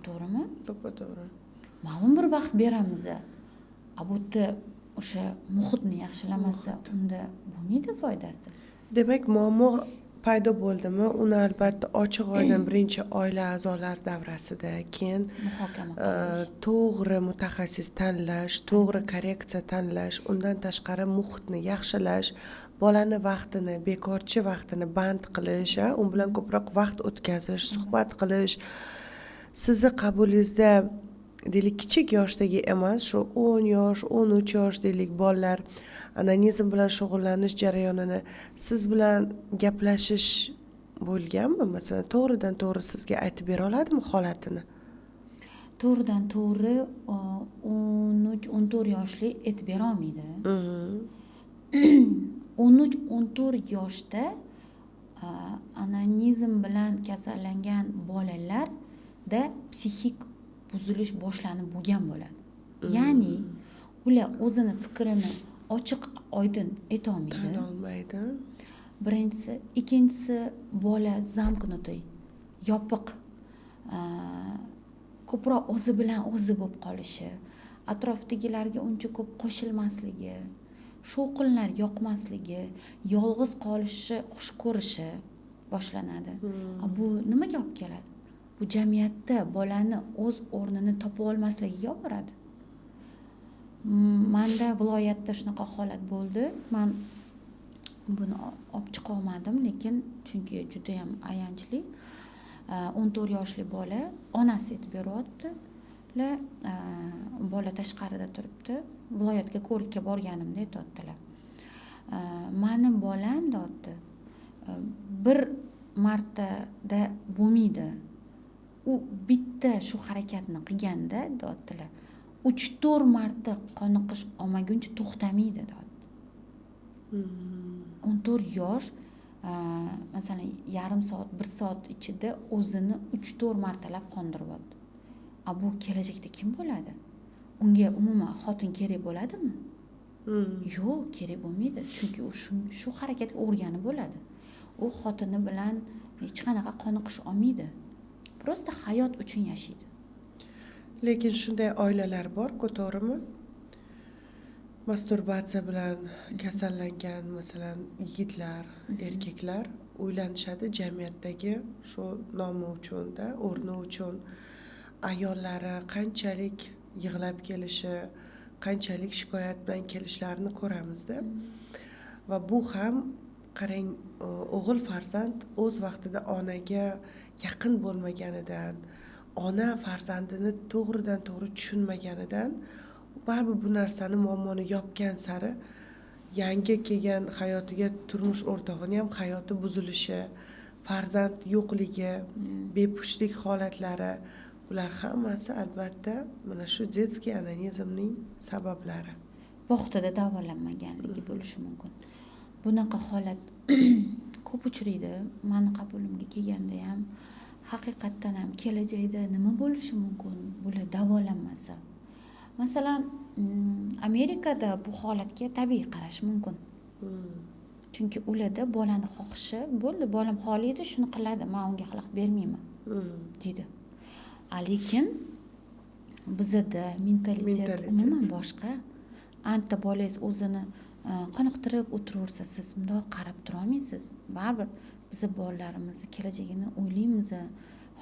To'g'rimi? To'g'ri. Ma'lum bir vaqt beramiz. Bu yerda o'sha muhitni yaxshilamasa, unda bo'lmaydi foydasi. Demak, muammo paydo bo'ldimi, uni albatta ochiq oydin birinchi oila a'zolari davrasida, keyin muhokama qilish, to'g'ri mutaxassis tanlash, to'g'ri korreksiya tanlash, undan tashqari muhitni yaxshilash, bolani vaqtini, bekorchi vaqtini band qilish, u bilan ko'proq vaqt o'tkazish, suhbat qilish. Sizni qabulingizda deylik kichik yoshdagi emas, shu 10 yosh, 13 yosh deylik bolalar onanizm bilan shug'ullanish jarayonini siz bilan gaplashish bo'lganmi? Masalan, to'g'ridan to'g'ri sizga aytib bera oladimi holatini? To'g'ridan to'g'ri 13-14 yoshli aytib bera olmaydi. 13-14 yoshda onanizm bilan kasallangan bolalarda psixik buzilish boshlanib bo'lgan bo'ladi. Ya'ni ular o'zini fikrini ochiq oydin aytolmaydi. Birinchisi, ikkinchisi bola zamknutый, yopiq, ko'proq o'zi bilan o'zi bo'lib qolishi, atrofdagilarga uncha ko'p qo'shilmasligi, shovqinlar yoqmasligi, yolg'iz qolishi, xush ko'rishi boshlanadi. Bu nimaga olib keladi? Bu jamiyatda bolani o'z o'rnini topa olmasligiga olib boradi. Manda viloyatda shunaqa holat bo'ldi. Men buni olib chiqa olmadim, lekin chunki juda ham ayanchli. 14 yoshli bola onasi aytib beryapti. Bola tashqarida turibdi. Viloyatga ko'rikka borganimda aytibdilar. Meni bolam deyapti. Bir martada bo'lmaydi. U bitta shu harakatni qilganda deyaptilar. 3-4 marta qoniqish olmaguncha to'xtamaydi deyapti. 14 yosh masalan yarim soat, 1 soat ichida o'zini 3-4 martalab qondiryapti. Bu kelajakda kim bo'ladi? Unga umuman xotin kerak bo'ladimi? Yo'q, kerak bo'lmaydi. Chunki u shu harakatga o'rganib bo'ladi. U xotini bilan hech qanaqa qoniqish olmaydi. Prosta hayot uchun yashaydi. Lekin shunday oilalar bor-ku, to'g'rimi? Masturbatsiya bilan kasallangan, masalan, yigitlar, erkaklar uylanishadi jamiyatdagi shu nomi uchun-da, o'rni uchun. Ayollari qanchalik yig'lab kelishi, qanchalik shikoyat bilan kelishlarini ko'ramizda. Va bu ham qarang, o'g'il farzand o'z vaqtida onaga yaqin bo'lmaganidan, ona farzandini to'g'ridan to'g'ri tushunmaganidan baribir bu narsani muammoni yopgan sari yangi kelgan hayotiga turmush o'rtog'ini ham hayoti buzilishi, farzand yo'qligi, bepushtlik holatlari, bular hammasi albatta mana shu детский onanizmning sabablari. Vaqtida davolanmaganligi bo'lishi mumkin. Bunaqa holat ko'p uchraydi. Meni qabulimga kelganda ham haqiqatdan ham kelajakda nima bo'lishi mumkin bular davolanmasa? Masalan, Amerikada bu holatga tabiiy qarash mumkin. Chunki ularda bolani xohishi bo'ldi, bolam xohlaydi, shuni qiladi, men unga xalaqit bermayman deydi. Lekin bizda mentalitet umuman boshqa. Anta bolangiz o'zini qoniqtirib o'tiraversa, siz bundoq qarab tura olmaysiz. Baribir biz bolalarimizni kelajagini o'ylaymiz.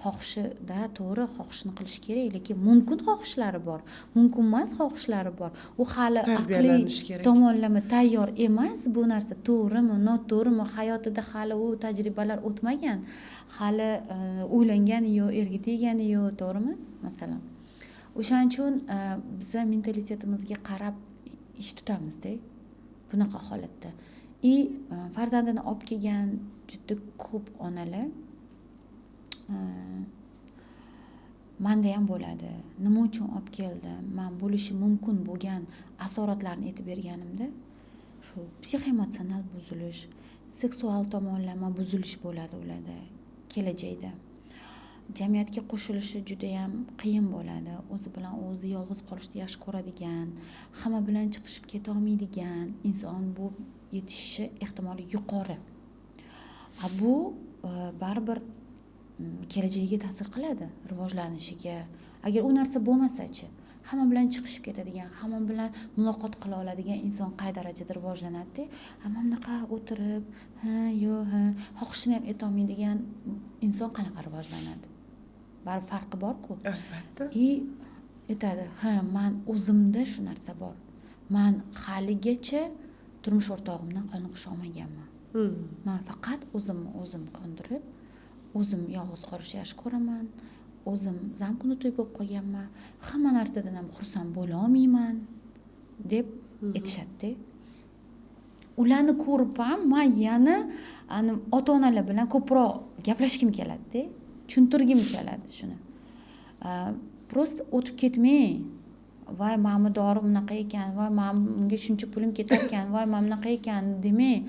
xohishida to'g'ri xohishni qilish kerak, lekin mumkin xohishlari bor, mumkin emas xohishlari bor. U hali aqliy tomonlama tayyor emas bu narsa, to'g'rimi, noto'g'rimi, hayotida hali u tajribalar o'tmagan, hali uylangani yo'q, erga tegani yo'q, to'g'rimi? Masalan, o'shaning uchun biza mentalitetimizga qarab ish tutamizda bunaqa holatda. Farzandini olib kelgan juda ko'p onalar manda ham bo'ladi. Nima uchun olib keldim? Men bo'lishi mumkin bo'lgan asoratlarni aytib berganimda, shu psixoemotsional buzilish, seksual tomonlama buzilish bo'ladi ularda kelajakda. Jamiyatga qo'shilishi juda ham qiyin bo'ladi. O'zi bilan o'zi yolg'iz qolishni yaxshi ko'radigan, hamma bilan chiqishib keta olmaydigan inson bu yetishishi ehtimoli yuqori. Bu baribir kelajagiga ta'sir qiladi, rivojlanishiga. Agar u narsa bo'lmasa-chi, hamma bilan chiqishib ketadigan, hamma bilan muloqot qila oladigan inson qay darajada rivojlanadi? Hamma bunaqa o'tirib, xohishini ham ayta olmaydigan inson qanaqa rivojlanadi? Baribir farqi bor-ku. Albatta. Aytadi, men o'zimda shu narsa bor. Men haligacha turmush o'rtog'imdan qoniqish olmaganman. Men faqat o'zim qondirib, o'zim yolg'iz qolishni yaxshi ko'raman. O'zim zamkuni to'y bo'lib qolganman. Hamma narsadan ham xursand bo'la olmayman deb aytishadi. Ularni ko'rib ham men yana ota-onalar bilan ko'proq gaplashgim keladi-da, tushuntirgim keladi shuni. Prosta o'tib ketmang. Voy, mana dori bunaqa ekan, voy, men bunga shuncha pulim ketar ekan, voy, men bunaqa ekan demang.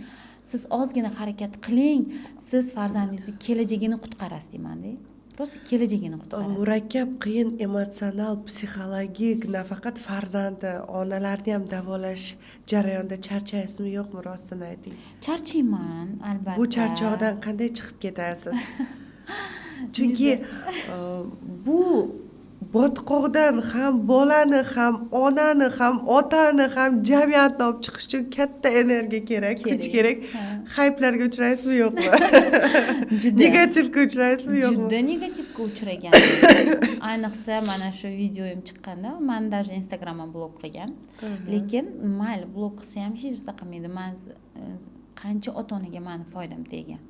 Siz ozgina harakat qiling, siz farzandingizning kelajagini qutqarasiz deyman-da. Prosta kelajagini qutqarasiz. Murakkab, qiyin emotsional, psixologik, nafaqat farzandi, onalarni ham davolash jarayonida charchaysizmi, yo'qmi, rostini ayting? Charchayman, albatta. Bu charchoqdan qanday chiqib ketasiz? Chunki bu botqoqdan ham bolani, ham onani, ham otani, ham jamiyatni olib chiqish uchun katta energiya kerak, kuch kerak. Hayplarga uchraysizmi, yo'qmi? Negativga uchraysizmi, yo'qmi? Juda negativga uchragan. Ayniqsa mana shu videoyim chiqqanda, men даже Instagramga blog qilgan. Lekin mayli blog qilsa ham hech narsa qilmaydi. Men qancha ota-onaga meni foydam tegan.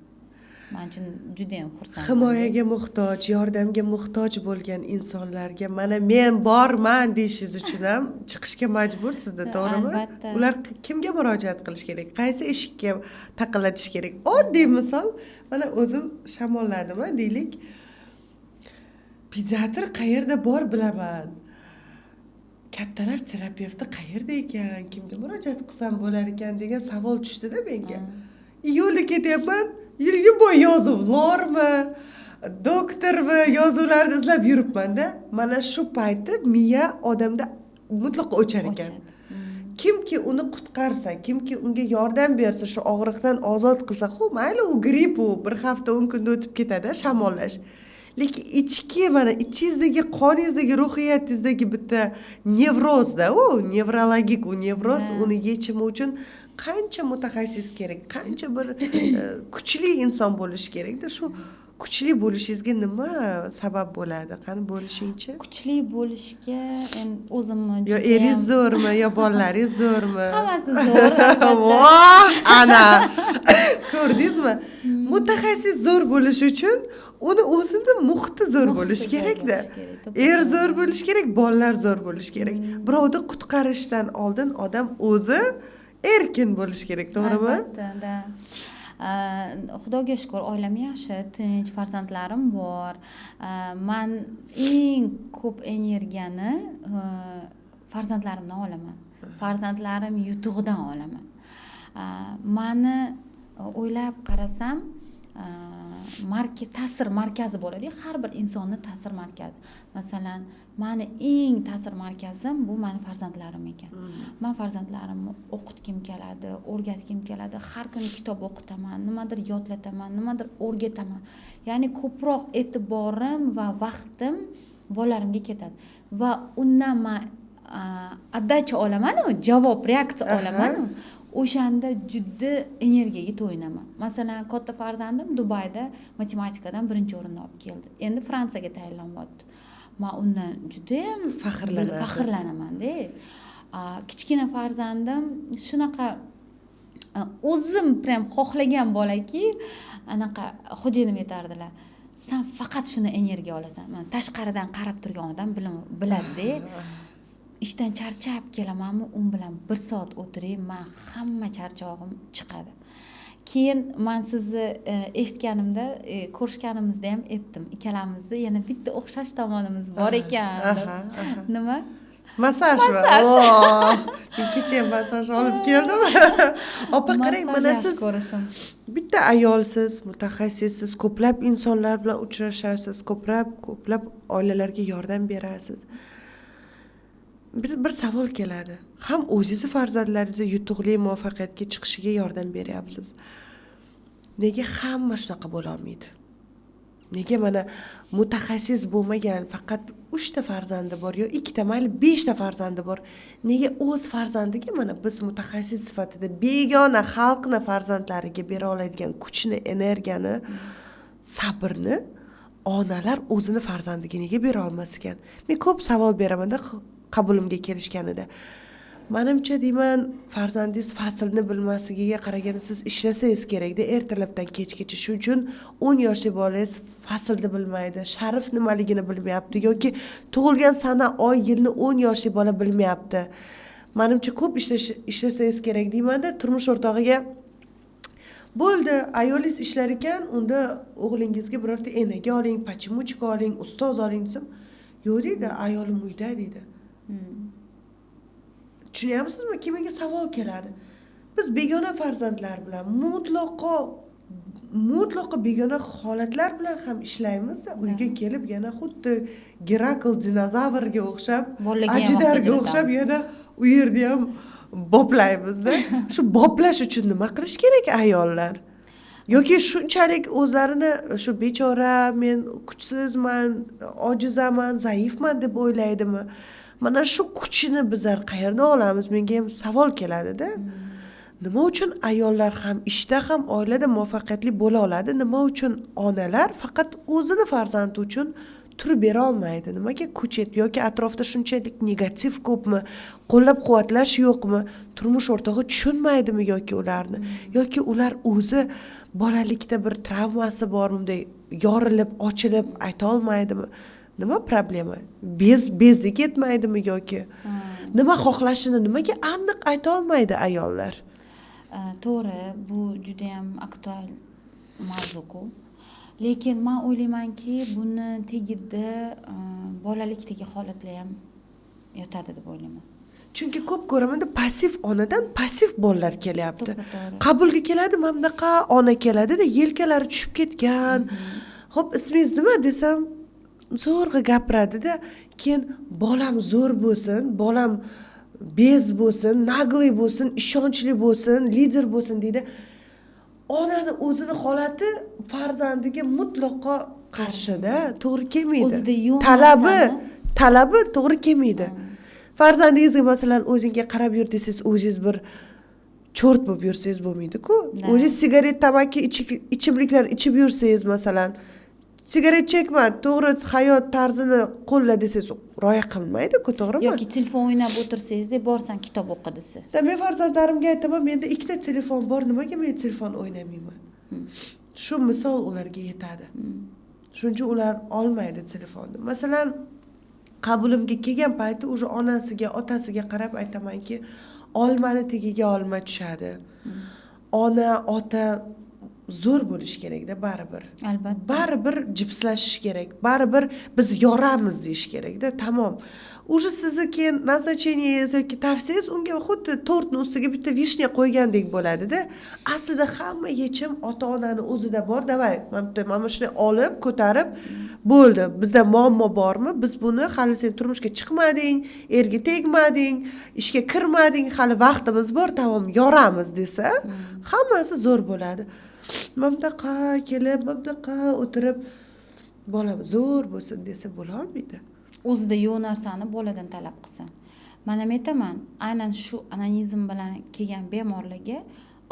Men uchun juda ham xursandman. Himoyaga muhtoj, yordamga muhtoj bo'lgan insonlarga mana men borman deyishingiz uchun ham chiqishga majbursizda, to'g'rimi? Albatta. Ular kimga murojaat qilish kerak? Qaysi eshikka taqillatish kerak? Oddiy misol, mana o'zim shamolladim, deylik. Pediatr qayerda bor bilaman. Kattalar terapevti qayerda ekan? Kimga murojaat qilsam bo'lar ekan degan savol tushdi-da menga. Yo'lda ketyapman. Yurgi bo'y yozuvlarmi, doktormi, yozuvlarni izlab yuribman-da. Mana shu payti miya odamda mutlaqo o'char ekan. Kimki uni qutqarsa, kimki unga yordam bersa, shu og'riqdan ozod qilsa, mayli u gripp, u bir hafta 10 kunda o'tib ketadi, shamollash. Lekin ichki mana ichingizdagi, qoningizdagi, ruhiyatingizdagi bitta nevrozda, u nevrologik, u nevroz uni yechimi uchun qancha mutaxassis kerak, qancha bir kuchli inson bo'lish kerakda. Shu kuchli bo'lishingizga nima sabab bo'ladi? Qani bo'lishingchi? Kuchli bo'lishga endi o'zimni yo eringiz zo'rmi, yo bolalaringiz zo'rmi? Hammasi zo'r, albatta. Voh, ana. Ko'rdingizmi? Mutaxassis zo'r bo'lish uchun uni o'zida muhiti zo'r bo'lish kerak-da. Zo'r bo'lish kerak, bolalar zo'r bo'lish kerak. Birovni qutqarishdan oldin odam o'zi erkin bo'lish kerak, to'g'rimi? Albatta. Xudoga shukr, oilam yaxshi, tinch, farzandlarim bor. Men eng ko'p energiyani farzandlarimdan olaman. Farzandlarim yutug'idan olaman. Meni o'ylab qarasam, ta'sir markazi bo'ladi. Har bir insonning ta'sir markazi. Masalan, meni eng ta'sir markazim bu meni farzandlarim ekan. Men farzandlarimni o'qitgim keladi, o'rgatgim keladi. Har kuni kitob o'qitaman, nimadir yodlataman, nimadir o'rgataman. Ya'ni ko'proq e'tiborim va vaqtim bolalarimga ketadi. Va undan men отдача olaman, javob, reaksiya olaman. o'shanda juda energiyaga to'yinaman. Masalan, katta farzandim Dubayda matematikadan 1-o'rinni olib keldi. Endi Fransiyaga tayinlanyapti. Men undan juda ham faxrlanaman-da. Kichkina farzandim shunaqa o'zim prям xohlagan bolaki, anaqa xo'jayinim aytardilar. Sen faqat shuni energiya olasan. Men tashqaridan qarab turgan odam biladi-da. Ishdan charchab kelamanmi, u bilan 1 soat o'tiray, men hamma charchog'im chiqadi. Keyin men sizni eshitganimda, ko'rishganimizda ham aytdim. Ikkalamizni yana bitta o'xshash tomonimiz bor ekan deb. Nima? Masaj. Men kecha masaj olib keldim. Opa, qarang, mana siz bitta ayolsiz, mutaxassissiz, ko'plab insonlar bilan uchrashasiz, ko'plab oilalarga yordam berasiz. Bir savol keladi. Ham o'zingizni farzandlaringizni yutuqli muvaffaqiyatga chiqishiga yordam beryapsiz. Nega hamma shunaqa bo'la olmaydi? Nega mana mutaxassis bo'lmagan, faqat 3 ta farzandi bor yo 2 ta, mayli 5 ta farzandi bor. Nega o'z farzandiga mana biz mutaxassis sifatida begona xalqni farzandlariga bera oladigan kuchni, energiyani, sabrni onalar o'zini farzandiga nega bera olmas ekan? Men ko'p savol beraman-da qabulimga kelishganida. Menimcha deyman, farzandingiz faslni bilmasligiga qaraganda siz ishlasangiz kerak-da, ertalabdan kechgacha. Shu uchun 10 yoshli bolangiz faslni bilmaydi, sharf nimaligini bilmayapti yoki tug'ilgan sana, oy, yilni 10 yoshli bola bilmayapti. Menimcha ko'p ishlasangiz kerak deyman-da, turmush o'rtog'iga bo'ldi, ayolingiz ishlar ekan, unda o'g'lingizga birorta enaga oling, pachimuchka oling, ustoz oling desam, yo'q deydi, ayolim uyda deydi. Tushunyapsizmi? Kimga savol keladi? Biz begona farzandlar bilan mutlaqo begona holatlar bilan ham ishlaymiz-da. Uyga kelib yana xuddi Gerakl dinozavrga o'xshab, ajidarga o'xshab yana u yerda ham boplaymiz-da. Shu boplash uchun nima qilish kerak ayollar? Yoki shunchalik o'zlarini shu bechora, men kuchsizman, ojizaman, zaifman deb o'ylaydimi? Mana shu kuchini bizlar qayerdan olamiz? Menga ham savol keladi-da. Nima uchun ayollar ham ishda ham oilada muvaffaqiyatli bo'la oladi? Nima uchun onalar faqat o'zini farzandi uchun turib bera olmaydi? Nimaga kuch yoki atrofda shunchalik negativ ko'pmi? Qo'llab-quvvatlash yo'qmi? Turmush o'rtog'i tushunmaydimi yoki ularni? Yoki ular o'zi bolalikda bir travmasi bormi, yorilib, ochilib ayta olmaydimi? Nima problema? Bezlik yetmaydimi yoki? Nima xohlashini nimaga aniq ayta olmaydi ayollar? To'g'ri, bu juda ham aktual mavzu-ku. Lekin men o'ylaymanki, buni tagida bolalikdagi holatlar ham yotadi deb o'ylayman. Chunki ko'p ko'ramanda passiv onadan passiv bolalar kelyapti. Qabulga keladi, mana bunaqa ona keladi-da, yelkalari tushib ketgan. Xo'p, ismingiz nima desam, zo'rg'a gapiradi-da, keyin bolam zo'r bo'lsin, bolam bez bo'lsin, nagli bo'lsin, ishonchli bo'lsin, lider bo'lsin deydi. Onani o'zini holati farzandiga mutlaqo qarshida, to'g'ri kelmaydi. Talabi to'g'ri kelmaydi. Farzandingizga masalan o'zingizga qarab yur desangiz, o'zingiz bir cho'rt bo'lib yursangiz bo'lmaydi-ku. O'zingiz sigaret, tamaki, ichimliklar ichib yursangiz masalan, sigaret chekma, to'g'ri hayot tarzini qo'lla desangiz, rioya qilmaydi-ku, to'g'rimi? Yoki telefon o'ynab o'tirsangizda borsan kitob o'qi desa. Men farzandlarimga aytaman, menda 2 ta telefon bor, nimaga men telefon o'ynamayman? Shu misol ularga yetadi. Shuning uchun ular olmaydi telefonni. Masalan, qabulimga kelgan payti o'sha onasiga, otasiga qarab aytamanki, olmani tagiga olma tushadi. Ona, ota zo'r bo'lish kerak-da baribir. Albatta. Baribir jipslashish kerak. Baribir biz yoramiz deyish kerak-da. Tamom. O'sha sizni keyin назначениеңiz yoki tavsiyangiz unga xuddi tortning ustiga bitta vishnya qo'ygandek bo'ladi-da. Aslida hamma yechim ota-onani o'zida bor. Davay, mana shuni olib, ko'tarib bo'ldi. Bizda muammo bormi? Biz buni hali sen turmushga chiqmading, erga tegmading, ishga kirmading, hali vaqtimiz bor, tamom, yoramiz desa, hammasi zo'r bo'ladi. Mamdaqa kelib, mamdaqa o'tirib bolam zo'r bo'lsin desa bo'la olmaydi. O'zida yo'q narsani boladan talab qilsan. man ham aytaman, aynan shu anonizm bilan kelgan bemorlarga,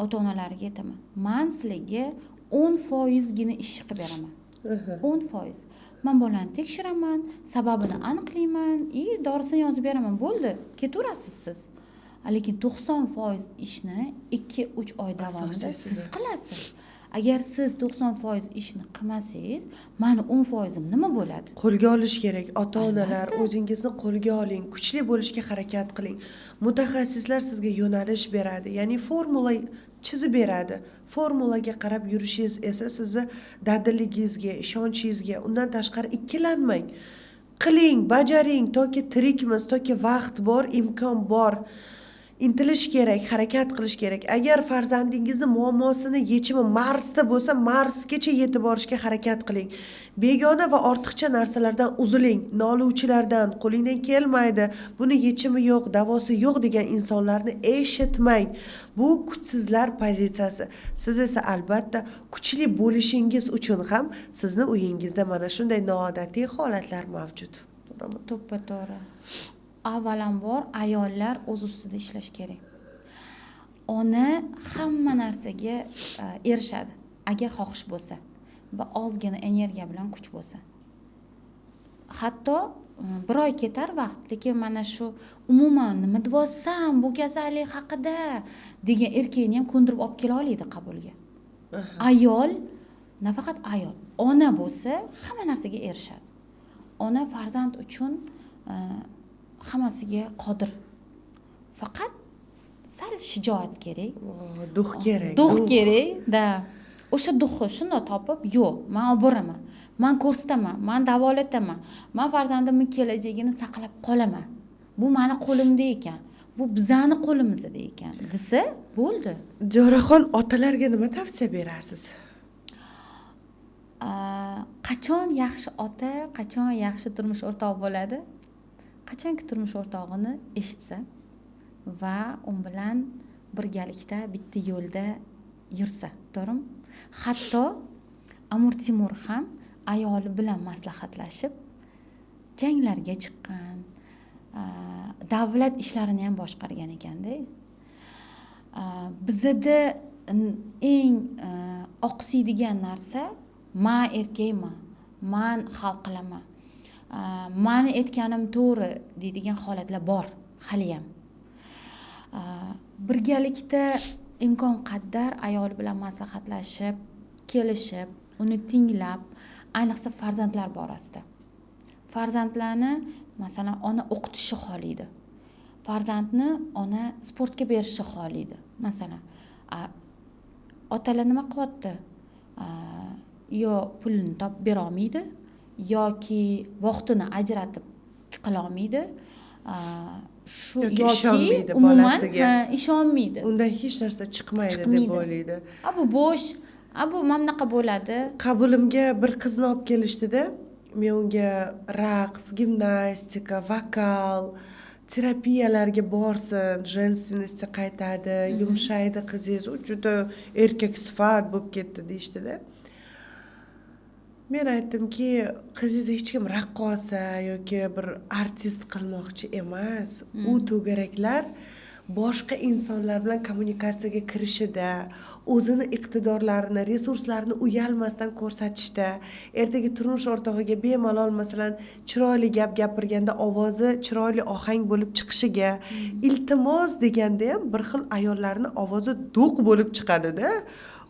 ota-onalariga aytaman, man sizlarga 10% ish qilib beraman. 10%. Man bolani tekshiraman, sababini aniqlayman, dorisini yozib beraman, bo'ldi, ketaverasiz siz. Lekin 90% ishni 2-3 oy davomida siz qilasiz. Agar siz 90% ishni qilmasangiz, mani 10% nima bo'ladi? Qo'lga olish kerak. Ota-onalar, o'zingizni qo'lga oling, kuchli bo'lishga harakat qiling. Mutaxassislar sizga yo'nalish beradi, ya'ni formula chizib beradi. Formulaga qarab yurishingiz esa sizni dadilligingizga, ishonchingizga, undan tashqari ikkilanmang. Qiling, bajaring, toki tirikmiz, toki vaqt bor, imkon bor. Intilish kerak, harakat qilish kerak. Agar farzandingizni muammosini yechimi Marsda bo'lsa, Marsgacha yetib borishga harakat qiling. Begona va ortiqcha narsalardan uziling. Noluvchilardan, qo'lingdan kelmaydi, buni yechimi yo'q, davosi yo'q degan insonlarni eshitmang. Bu kuchsizlar pozitsiyasi. Siz esa albatta kuchli bo'lishingiz uchun ham sizni uyingizda mana shunday noodatiy holatlar mavjud. To'g'rimi? To'ppa-to'g'ri. Avvalambor ayollar o'z ustida ishlash kerak. Ona hamma narsaga erishadi, agar xohish bo'lsa va ozgina energiya bilan kuch bo'lsa. Hatto bir oy ketar vaqt, lekin mana shu umuman nima deyapsan bu kasallik haqida degan erkakni ham ko'ndirib olib kela oladi qabulga. Ayol, nafaqat ayol, ona bo'lsa hamma narsaga erishadi. Ona farzand uchun hammasiga qodir. Faqat sal shijoat kerak. Duh kerak. Duh kerak, da. O'sha duhni shunday topib, yo'q, men olib boraman. Men ko'rsataman, men davolataman. Men farzandimning kelajagini saqlab qolaman. Bu meni qo'limda ekan. Bu bizani qo'limizda ekan. Desa, bo'ldi. Joraxon, otalarga nima tavsiya berasiz? Qachon yaxshi ota, qachon yaxshi turmush o'rtoq bo'ladi? Qachonki turmush o'rtog'ini eshitsa va u bilan birgalikda bitta yo'lda yursa, to'g'rimi? Hatto Amir Temur ham ayoli bilan maslahatlashib janglarga chiqqan, davlat ishlarini ham boshqargan ekanda. Bizda eng oqsiydigan narsa men erkakman, men hal qilaman, mani aytganim to'g'ri deydigan holatlar bor hali ham. Birgalikda imkon qadar ayol bilan maslahatlashib, kelishib, uni tinglab, ayniqsa farzandlar borasida. Farzandlarni masalan ona o'qitishi xohlaydi. Farzandni ona sportga berishi xohlaydi. Masalan, otalar nima qilyapti? Yo pulini topib bera olmaydi, yoki vaqtini ajratib qila olmaydi, yoki ishonmaydi bolasiga. Ishonmaydi. Undan hech narsa chiqmaydi deb o'ylaydi. Bu bo'sh, bu mamnaqa bo'ladi. Qabulimga bir qizni olib kelishdi-da, men unga raqs, gimnastika, vokal, terapiyalarga borsin, jenственностьga qaytadi, yumshaydi qizingiz, u juda erkak sifat bo'lib ketdi deyishdi-da. Men aytdimki, qizingiz hech kim raqqosa yoki bir artist qilmoqchi emas. U to'garaklar boshqa insonlar bilan kommunikatsiyaga kirishida, o'zini iqtidorlarini, resurslarini uyalmasdan ko'rsatishda, ertaga turmush o'rtog'iga bemalol masalan chiroyli gap gapirganda ovozi chiroyli ohang bo'lib chiqishiga, iltimos deganda ham bir xil ayollarning ovozi do'q bo'lib chiqadi-da.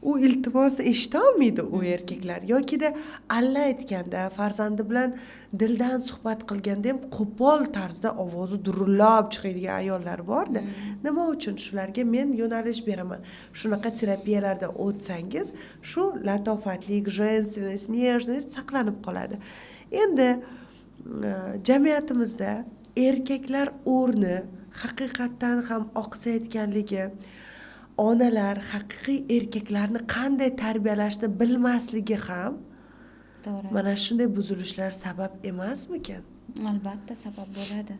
U iltimosni eshita olmaydi u erkaklar. Yokida alla aytganda, farzandi bilan dildan suhbat qilganda ham qo'pol tarzda ovozi durullab chiqadigan ayollar bor-da. Nima uchun shularga men yo'nalish beraman. Shunaqa terapiyalarda o'tsangiz, shu latofatlik, jenственность, нежность saqlanib qoladi. Endi jamiyatimizda erkaklar o'rni haqiqatdan ham oqsayotganligi, onalar haqiqiy erkaklarni qanday tarbiyalashni bilmasligi ham to'g'ri. Mana shunday buzilishlar sabab emasmikan? Albatta sabab bo'ladi.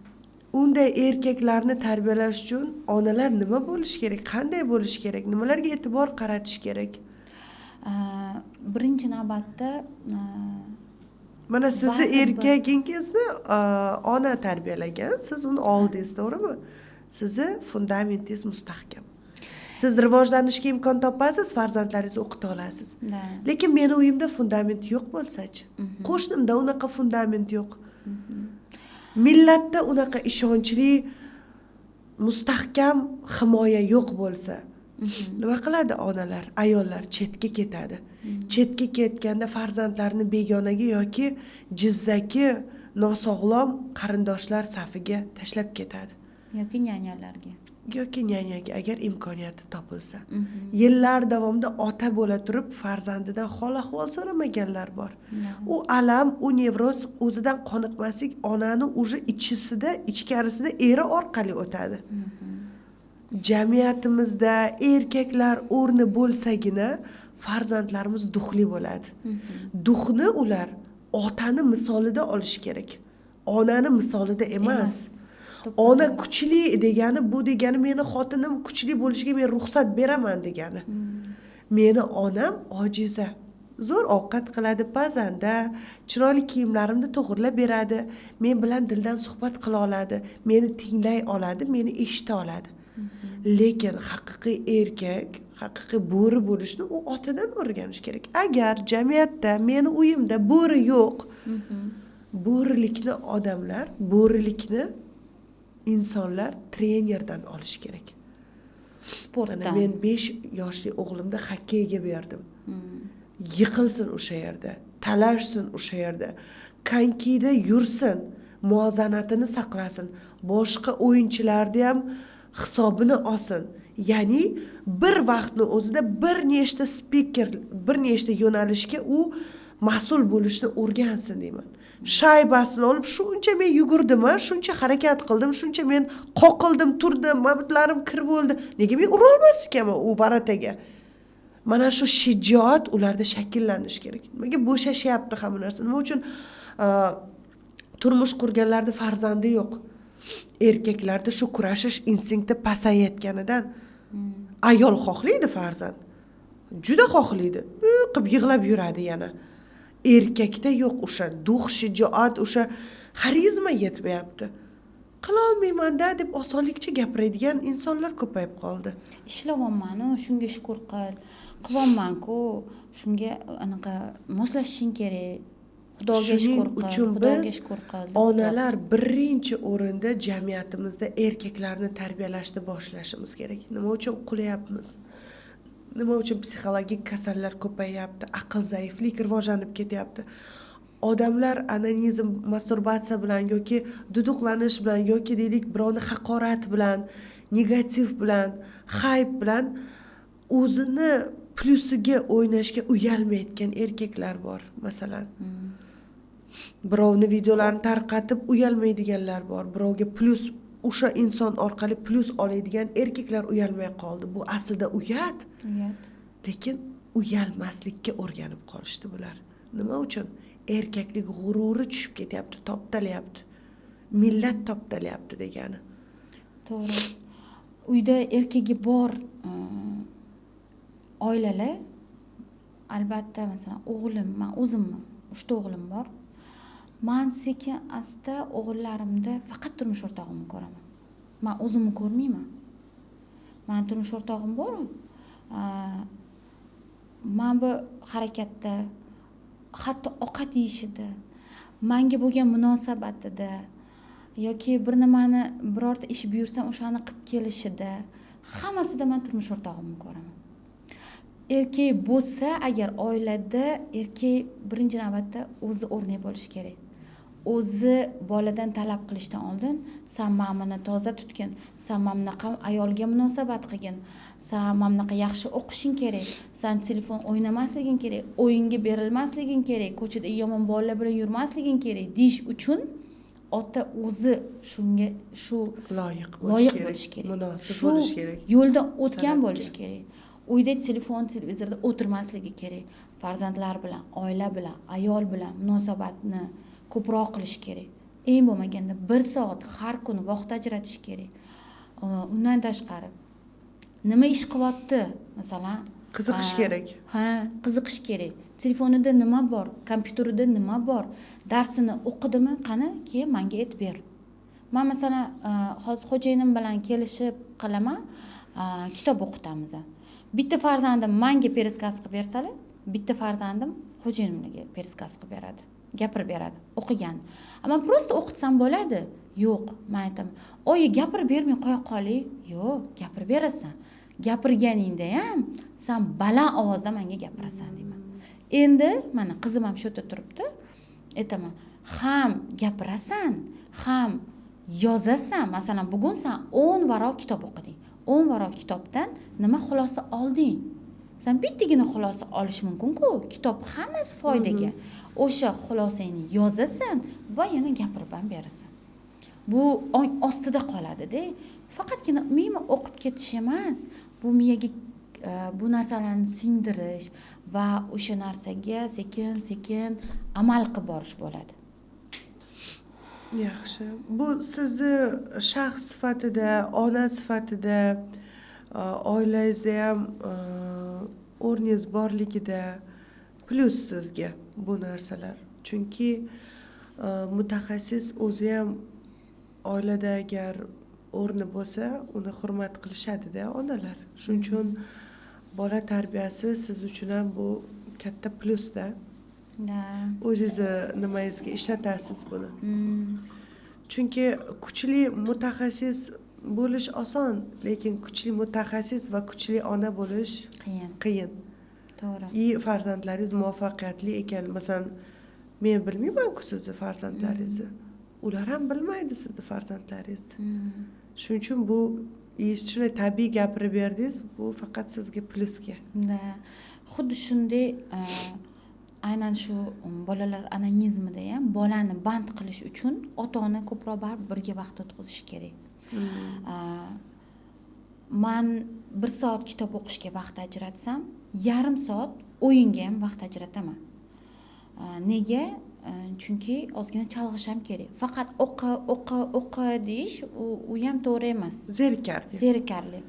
Unday erkaklarni tarbiyalash uchun onalar nima bo'lish kerak, qanday bo'lish kerak, nimalarga e'tibor qaratish kerak? Birinchi navbatda Mana sizni Baribir. erkagingizni ona tarbiyalagan, siz uni oldingiz, to'g'rimi? Sizni fundamentingiz mustahkam. Siz rivojlanishga imkon topasiz, farzandlaringizni o'qita olasiz. Da. Lekin meni uyimda fundament yo'q bo'lsa-chi? Qo'shnimda unaqa fundament yo'q. Millatda unaqa ishonchli, mustahkam himoya yo'q bo'lsa, nima qiladi onalar, ayollar chetga ketadi. Chetga ketganda farzandlarini begonaga yoki jizzaki, nosog'lom qarindoshlar safiga tashlab ketadi. Yoki nyanyalarga. Yoki nyanyaga agar imkoniyati topilsa. Yillar davomida ota bo'la turib farzandidan hol ahvol so'ramaganlar bor. U alam, u nevroz o'zidan qoniqmaslik onani o'zi ichkarisida eri orqali o'tadi. Jamiyatimizda erkaklar o'rni bo'lsagina farzandlarimiz duxli bo'ladi. Duxni ular otani misolida olish kerak. Onani misolida emas. Ona kuchli degani bu degani meni xotinim kuchli bo'lishiga men ruxsat beraman degani. Meni onam ojiza. Zo'r ovqat qiladi, pazanda, chiroyli kiyimlarimni to'g'irlab beradi, men bilan dildan suhbat qila oladi, meni tinglay oladi, meni eshita oladi. Lekin haqiqiy erkak, haqiqiy bo'ri bo'lishni u otadan o'rganish kerak. Agar jamiyatda, meni uyimda bo'ri yo'q, bo'rilikni odamlar, bo'rilikni insonlar trenerdan olish kerak. Sportdan. Men 5 yoshli o'g'limni xokkeyga berdim. Yiqilsin o'sha yerda, talashsin o'sha yerda, konkida yursin, muvozanatini saqlasin, boshqa o'yinchilarni ham hisobini olsin. Ya'ni bir vaqtni o'zida bir nechta spiker, bir nechta yo'nalishga u mas'ul bo'lishni o'rgansin deyman. Shaybasini olib shuncha men yugurdim, shuncha harakat qildim, shuncha men qoqildim, turdim, mabitlarim kir bo'ldi. Nega men ura olmas ekanman u varataga? Mana shu shijoat ularda shakllanish kerak. Nimaga bo'shashyapti hamma narsa? Nima uchun turmush qurganlarda farzandi yo'q? Erkaklarda shu kurashish instinkti pasayayotganidan. Ayol xohlaydi farzand. Juda xohlaydi. Qilib yig'lab yuradi yana. Erkakda yo'q o'sha duh, shijoat, o'sha xarizma yetmayapti. Qila olmayman-da deb osonlikcha gapiradigan insonlar ko'payib qoldi. Ishlayapman, shunga shukur qil. Qilyapman-ku, shunga anaqa moslashishing kerak. Xudoga shukur qil. Xudoga shukur qil. Onalar birinchi o'rinda jamiyatimizda erkaklarni tarbiyalashni boshlashimiz kerak. Nima uchun qulayapmiz? Nima uchun psixologik kasallar ko'payapti, aql zaiflik rivojlanib ketyapti? Odamlar onanizm, masturbatsiya bilan yoki duduqlanish bilan yoki deylik birovni haqorat bilan, negativ bilan, hayb bilan o'zini plyusiga o'ynashga uyalmayotgan erkaklar bor, masalan. Birovni videolarini tarqatib uyalmaydiganlar bor, birovga plyus o'sha inson orqali plyus oladigan erkaklar uyalmay qoldi. Bu aslida uyat. Lekin uyalmaslikka o'rganib qolishdi bular. Nima uchun? Erkaklik g'ururi tushib ketyapti, toptalayapti. Millat toptalayapti degani. To'g'ri. Uyda erkagi bor oilalar, albatta masalan o'g'lim, men o'zimman, 3 ta o'g'lim bor. Men sekin asta o'g'illarimda faqat turmush o'rtog'imni ko'raman. Men o'zimni ko'rmayman. Men turmush o'rtog'im bor. Men bu harakatda, hatto ovqat yeyishida, menga bo'lgan munosabatida yoki bir nimani birorta ish buyursam o'shani qilib kelishida, hammasida men turmush o'rtog'imni ko'raman. Erkak bo'lsa, agar oilada erkak birinchi navbatda o'zi o'rnak bo'lishi kerak. O'zi boladan talab qilishdan oldin, sen meni toza tutgin, sen bunaqa ayolga munosabat qilgin, sen bunaqa yaxshi o'qishing kerak, sen telefon o'ynamasliging kerak, o'yinga berilmasliging kerak, ko'chada yomon bolalar bilan yurmasliging kerak deyish uchun ota o'zi shunga shu loyiq bo'lish kerak, munosib bo'lish kerak, yo'ldan o'tgan bo'lish kerak. Uyda telefon, televizorda o'tirmasligi kerak. Farzandlar bilan, oila bilan, ayol bilan munosabatni ko'proq qilish kerak. Eng bo'lmaganda 1 soat har kuni vaqt ajratish kerak. Undan tashqari nima ish qilyapti? Masalan, qiziqish kerak. Qiziqish kerak. telefonida nima bor, kompyuterida nima bor, darsini o'qidimi, qani keyin menga aytib ber. Men masalan hozir xo'jayinim bilan kelishib qilaman, kitob o'qitamiz. Bitta farzandim menga pereskaz qilib bersalar, bitta farzandim xo'jayinimga pereskaz qilib beradi, gapirib beradi, o'qigan. Ammo prosta o'qitsam bo'ladi. Yo'q, men aytaman, "Oyi, gapirib bermay qo'ya qoling." Yo'q, gapirib berasan. Gapirganingda ham sen baland ovozda menga gapirasan deyman. Endi mana qizim ham shu yerda turibdi. Aytaman, ham gapirasan, ham yozasan. Masalan, bugun sen 10 varaq kitob o'qiding. 10 varaq kitobdan nima xulosa olding? Sen bittagina xulosa olish mumkin-ku. Kitob hammasi foydaga. O'sha xulosangni yozasan va yana gapirib ham berasan. Bu ong ostida qoladi-da. Faqatgina umuman o'qib ketish emas, bu miyaga bu narsalarni singdirish va o'sha narsaga sekin-sekin amal qilib borish bo'ladi. Yaxshi. Bu sizni shaxs sifatida, ona sifatida, oilangizda ham o'rningiz borligida plus sizga bu narsalar. Chunki mutaxassis o'zi ham oilada agar o'rni bo'lsa, uni hurmat qilishadi-da onalar. Shuning uchun bola tarbiyasi siz uchun ham bu katta plusda. O'zingizni nimangizga ishlatasiz buni. Chunki kuchli mutaxassis bo'lish oson, lekin kuchli mutaxassis va kuchli ona bo'lish qiyin. To'g'ri. Farzandlaringiz muvaffaqiyatli ekan. Masalan, men bilmayman-ku sizni farzandlaringizni. Ular ham bilmaydi sizni farzandlaringizni. Shuning uchun bu shunday tabiiy gapirib berdingiz, bu faqat sizga plusga. Xuddi shunday aynan shu bolalar anonizmida ham bolani band qilish uchun ota-ona ko'proq birga vaqt o'tkazish kerak. Men 1 soat kitob o'qishga vaqt ajratsam, yarim soat o'yinga ham vaqt ajrataman. Nega? Chunki ozgina chalg'ish ham kerak. Faqat o'qi deyish u ham to'g'ri emas. Zerikarli.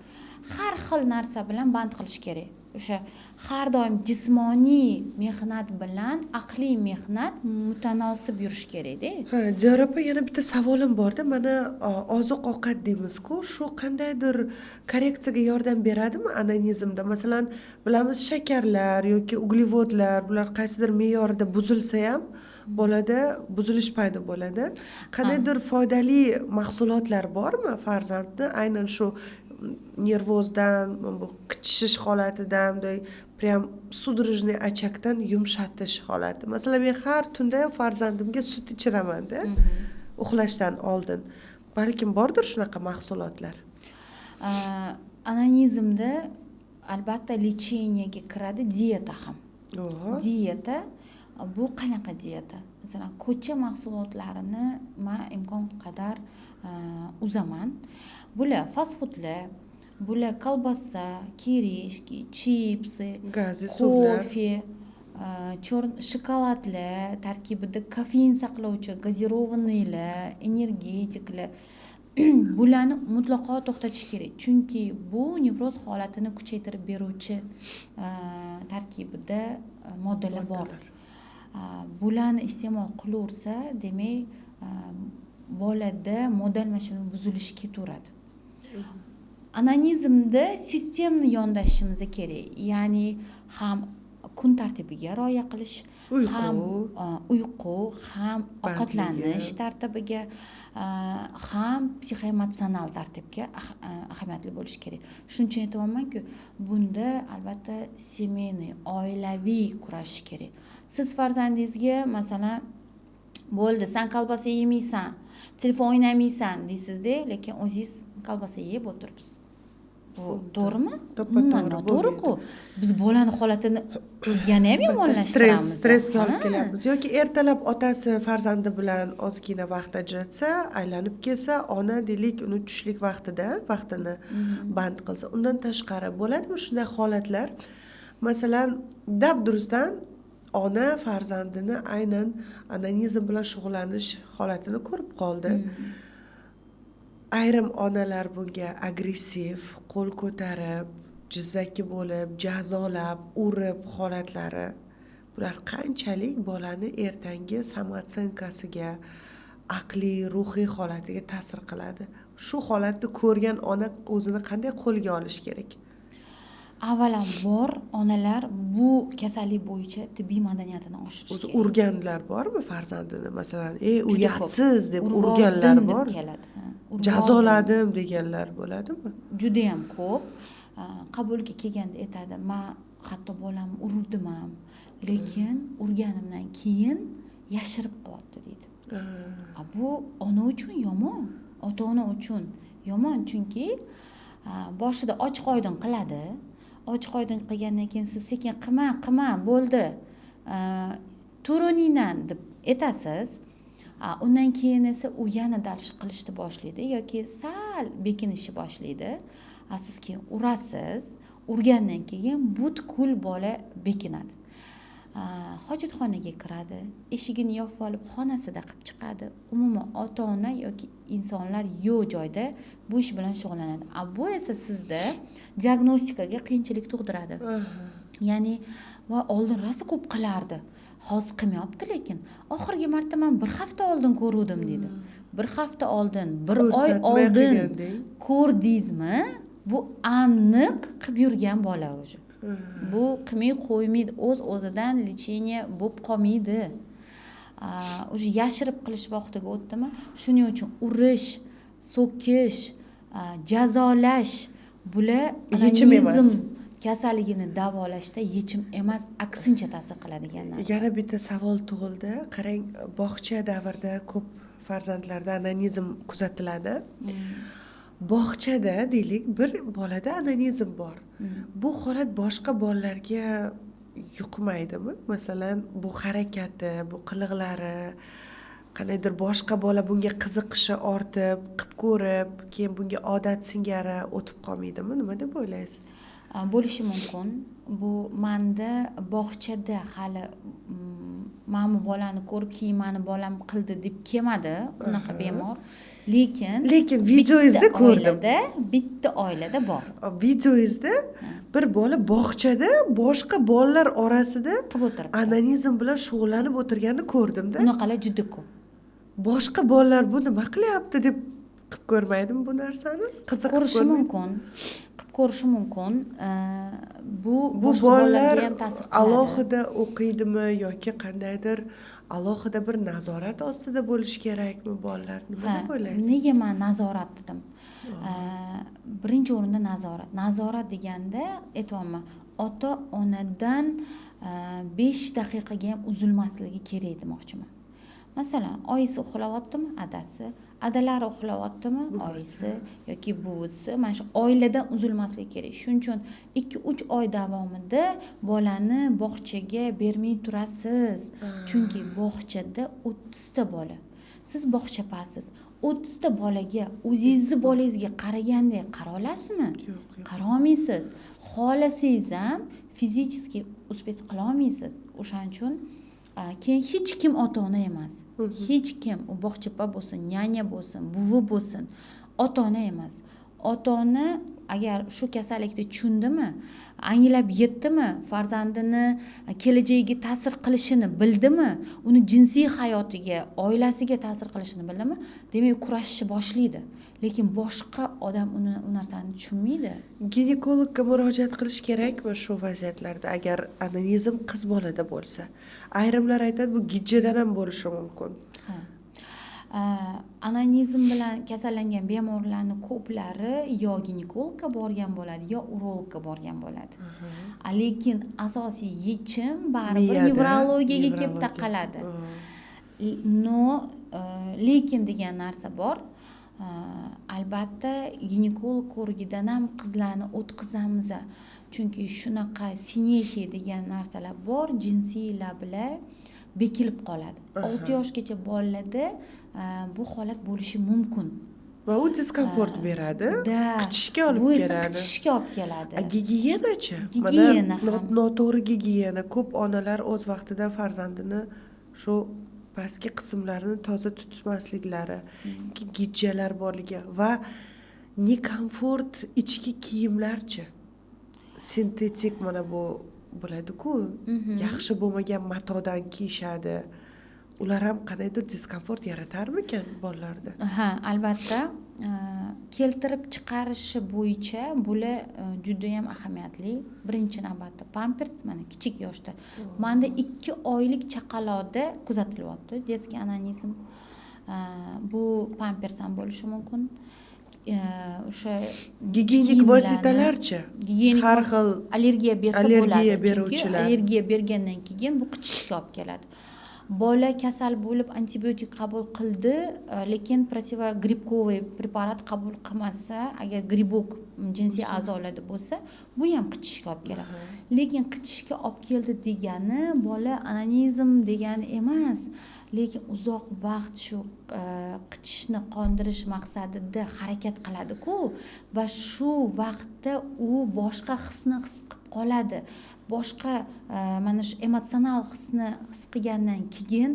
Har xil narsa bilan band qilish kerak. O'sha har doim jismoniy mehnat bilan aqliy mehnat mutanosib yurish kerak-da. Diyor opa, yana bitta savolim bor-da. Mana oziq-ovqat deymiz-ku, shu qandaydir korreksiyaga yordam beradimi anonizmda? Masalan, bilamiz shakarlar yoki uglevodlar, bular qaysidir me'yorda buzilsa ham bolada buzilish paydo bo'ladi. Qandaydir foydali mahsulotlar bormi farzandni aynan shu nervozdan, bu qichishish holatidan, prям судорожный achakdan yumshatish holati. Masalan, men har tunda farzandimga sut ichiraman-da, uxlashdan oldin. Balkim bordir shunaqa mahsulotlar. Anonizmda albatta lecheniyaga kiradi diyeta ham. Diyeta bu qanaqa diyeta? Masalan, ko'cha mahsulotlarini men imkon qadar uzaman. Bular fast foodlar, bular kolbasa, kirishki, chipsi, gazli suvlar, kofe, shokoladlar, tarkibida kofein saqlovchi gazirovaniylar, energetiklar. Bularni mutlaqo to'xtatish kerak. Chunki bu nevroz holatini kuchaytirib beruvchi tarkibida moddalar bor. Bularni iste'mol qilaversa, demak, bolada modda almashinuv buzilishi ketaveradi. Anonizmda sistemni yondashishimiz kerak. Ya'ni ham kun tartibiga rioya qilish, ham uyqu, ham ovqatlanish tartibiga, ham psixoemotsional tartibga ahamiyatli bo'lish kerak. Shuning uchun aytayapman-ku, bunda albatta semeyniy, oilaviy kurashish kerak. Siz farzandingizga masalan, bo'ldi, sen kolbasa yemaysan, telefon o'ynamaysan deysiz-da, lekin o'zingiz kolbasa yeb o'tiribsiz. Bu to'g'rimi? To'g'ri-ku. Biz bolani holatini yana ham yomonlashtiramiz. Stressga olib kelyapmiz. Yoki ertalab otasi farzandi bilan ozgina vaqt ajratsa, aylanib kelsa, ona deylik uni tushlik vaqtini band qilsa. Undan tashqari bo'ladimi shunday holatlar? Masalan, dabdurustdan ona farzandini aynan anonizm bilan shug'ullanish holatini ko'rib qoldi. Ayrim onalar bunga agressiv, qo'l ko'tarib, jizzaki bo'lib, jazolab, urib holatlari bular qanchalik bolani ertangi samootsinkasiga, aqliy, ruhiy holatiga ta'sir qiladi. Shu holatni ko'rgan ona o'zini qanday qo'lga olish kerak? Avvalambor onalar bu kasallik bo'yicha tibbiy madaniyatini oshirish O'zi kerak. urganlar bormi farzandini? Masalan, u Juda ko'p. yaxsiz deb Urvordim urganlar deb bor. keladi. Ha, urvordim. Jazoladim deganlar bo'ladimi? Judayam ko'p. Qabulga kelganda aytadi, "Men hatto bolamni urdim ham, lekin urganimdan keyin yashirib qo'yapti" deydi. Bu ona uchun yomon, ota-ona uchun yomon, chunki boshida ochiq-oydin qiladi. Ochiq-oydin qilgandan keyin siz sekin qilma, bo'ldi. Tur o'rningdan deb aytasiz. Undan keyin esa u yana dalish qilishni boshlaydi yoki sal bekinishni boshlaydi. Siz keyin urasiz. Urgandan keyin butkul bola bekinadi. Hojatxonaga kiradi, eshigini yopib olib xonasida qilib chiqadi. Umuman ota-ona yoki insonlar yo'q joyda bu ish bilan shug'ullanadi. Bu esa sizda diagnostikaga qiyinchilik tug'diradi. Ya'ni va oldin rosa ko'p qilardi. Hozir qilmayapti, lekin oxirgi marta men bir hafta oldin ko'ruvdim dedi. Bir hafta oldin, bir oy oldin ko'rdingizmi? Bu aniq qilib yurgan bola o'zi. Bu qilmay qo'ymaydi, o'z-o'zidan lecheniya bo'lib qolmaydi. O'sha yashirib qilish vaqtiga o'tdimi? Shuning uchun urish, so'kish, jazolash bular organizm kasalligini davolashda yechim emas, aksincha ta'sir qiladigan narsa. Yana bitta savol tug'ildi. Qarang, bog'cha davrida ko'p farzandlarda anonizm kuzatiladi. Bog'chada deylik bir bolada anonizm bor. Bu holat boshqa bolalarga yuqmaydimi? Masalan, bu harakati, bu qiliqlari, qanaydir boshqa bola bunga qiziqishi ortib, qilib ko'rib, keyin bunga odat singari o'tib qolmaydimi? Nima deb o'ylaysiz? Bo'lishi mumkin. Bu menda bog'chada hali mana bolani ko'rib, keyin mani bolam qildi deb kelmadi unaqa bemor. Lekin videoyizda ko'rdim. Bitta oilada bor. Videoyizda bir bola bog'chada boshqa bolalar orasida qilib o'tiribdi. Anonizm bilan shug'ullanib o'tirganini ko'rdim-da. Bunaqalar juda ko'p. Boshqa bolalar bu nima qilyapti deb qilib ko'rmaydimi bu narsani? Qiziqib ko'rishi mumkin. Qilib ko'rishi mumkin. Bu bolalar ham ta'sir qiladi. alohida o'qiydimi yoki qandaydir alohida bir nazorat ostida bo'lish kerakmi bolalar? Nima deb o'ylaysiz? Nega men nazorat dedim? Birinchi o'rinda nazorat. Nazorat deganda aytayapman, ota-onadan 5 daqiqaga ham uzilmasligi kerak demoqchiman. Masalan, oyisi uxlayaptimi, adasi, adalari uxlayaptimi, oyisi yoki buvisi, mana shu oiladan uzilmasligi kerak. Shuning uchun 2-3 oy davomida bolani bog'chaga bermay turasiz. Chunki bog'chada 30 ta bola. Siz bog'chapasiz. 30 ta bolaga o'zingizni bolangizga qaragandek qara olasizmi? Yo'q. Qara olmaysiz. Xolasangiz ham fizически uspet qila olmaysiz. O'shaning uchun keyin hech kim ota-ona emas. Hech kim, u bog'chapa bo'lsin, nyanya bo'lsin, buvi bo'lsin, ota-ona emas. Ota-ona agar shu kasallikni tushundimi, anglab yetdimi, farzandini kelajagiga ta'sir qilishini bildimi, uni jinsiy hayotiga, oilasiga ta'sir qilishini bildimi, demak kurashishni boshlaydi. Lekin boshqa odam u narsani tushunmaydi. Ginekologga murojaat qilish kerakmi shu vaziyatlarda agar anonizm qiz bolada bo'lsa? Ayrimlar aytadi bu gijjadan ham bo'lishi mumkin. Anonizm bilan kasallangan bemorlarning ko'plari yo ginekologga borgan bo'ladi, yo urologga borgan bo'ladi. Lekin asosiy yechim baribir nevrologiyaga kelib taqaladi. Lekin degan narsa bor. Albatta ginekolog ko'rigidan ham qizlarni o'tkazamiz. Chunki shunaqa sinehi degan narsalar bor, jinsiy lablar bekilib qoladi. 6 yoshgacha bolalarda bu holat bo'lishi mumkin. Va u diskomfort beradi, qichishga olib keladi. Bu qichishga olib keladi. Gigiyenachi? Gigiyena ham. Noto'g'ri gigiyena. Ko'p onalar o'z vaqtida farzandini shu pastki qismlarini toza tutmasliklari, gijjalar borligi va nekomfort ichki kiyimlarchi. Sintetik mana bu bo'ladi-ku, yaxshi bo'lmagan matodan kiyishadi. Ular ham qandaydir diskomfort yaratarmikan bolalarda? Ha, albatta. Keltirib chiqarishi bo'yicha bular juda ham ahamiyatli. Birinchi navbatda pampers, mana kichik yoshda. Menda 2 oylik chaqaloqda kuzatilyapti детский анонизм. Bu pampers ham bo'lishi mumkin. O'sha Gigiyenik vositalarchi? Har xil allergiya bersa bo'ladi. allergiya Chunki beruvchilar. allergiya bergandan keyin bu qichishishga olib keladi. Bola kasal bo'lib antibiotik qabul qildi, lekin protivogrippковый preparat qabul qilmasa, agar gribok jinsiy a'zolarda bo'lsa, bu ham qichishishga olib keladi. Lekin qichishishga olib keldi degani bola anonizm degani emas. Lekin uzoq vaqt shu qichishni qondirish maqsadida harakat qiladi-ku va shu vaqtda u boshqa hisni his qilib qoladi. Boshqa mana shu emotsional hisni his qilgandan keyin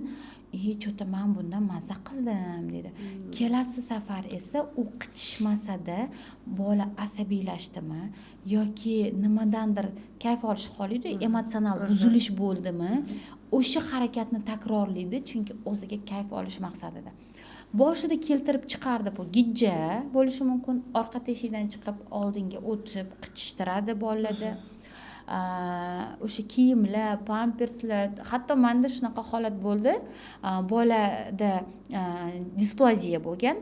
cho'ta men bundan mazza qildim dedi. Kelasi safar esa u qichishmasada bola asabiylashdimi yoki nimadandir kayf olish qoladi, emotsional buzilish bo'ldimi, o'sha harakatni takrorlaydi, chunki o'ziga kayf olish maqsadida. Boshida keltirib chiqardi, bu gijja bo'lishi mumkin, orqa teshikdan chiqib oldinga o'tib qichishtiradi bolada. O'sha kiyimlar, pamperslar, hatto menda shunaqa holat bo'ldi. Bolada displaziya bo'lgan.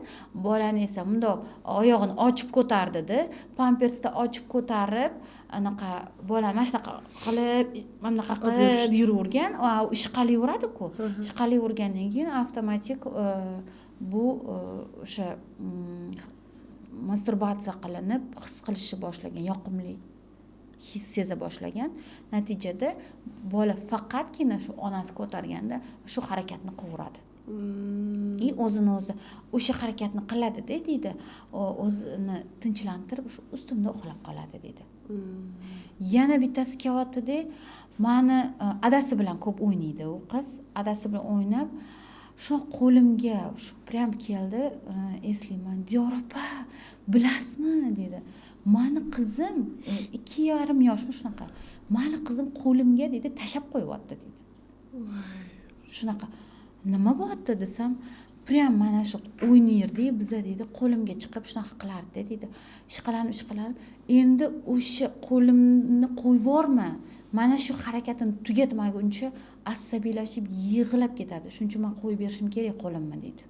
Bolani esa bundoq oyog'ini ochib ko'tardida, pampersda ochib ko'tarib, anaqa bolani mana shunaqa qilib, mana bunaqa qilib yuravergan, ishqalayveradi-ku. Ishqalayvergandan keyin avtomatik bu o'sha masturbatsiya qilinib, his qilishni boshlagan, yoqimli his seza boshlagan. Natijada bola faqatgina shu onasi ko'targanda shu harakatni qilaveradi. O'zini o'zi o'sha harakatni qiladi deydi. O'zini tinchlantirib shu ustimda uxlab qoladi deydi. Yana bittasi kelyapti-da, meni adasi bilan ko'p o'ynaydi u qiz. Adasi bilan o'ynab, shu qo'limga shu prям keldi, eslayman. "Diyor opa, bilasizmi?" dedi. "Mani qizim 2,5 yoshmi shunaqa. Mani qizim qo'limga" dedi, "tashab qo'yapti" dedi. Shunaqa. "Nima bo'pti?" desam, "Prям mana shu o'ynaydi, biza" dedi, "qo'limga chiqib shunaqa qilardi" dedi. Ishqalanib, endi o'sha qo'limni qo'yvorma. Mana shu harakatini tugatmaguncha asabiylashib yig'lab ketadi. Shuning uchun men qo'yib berishim kerak qo'limni dedi.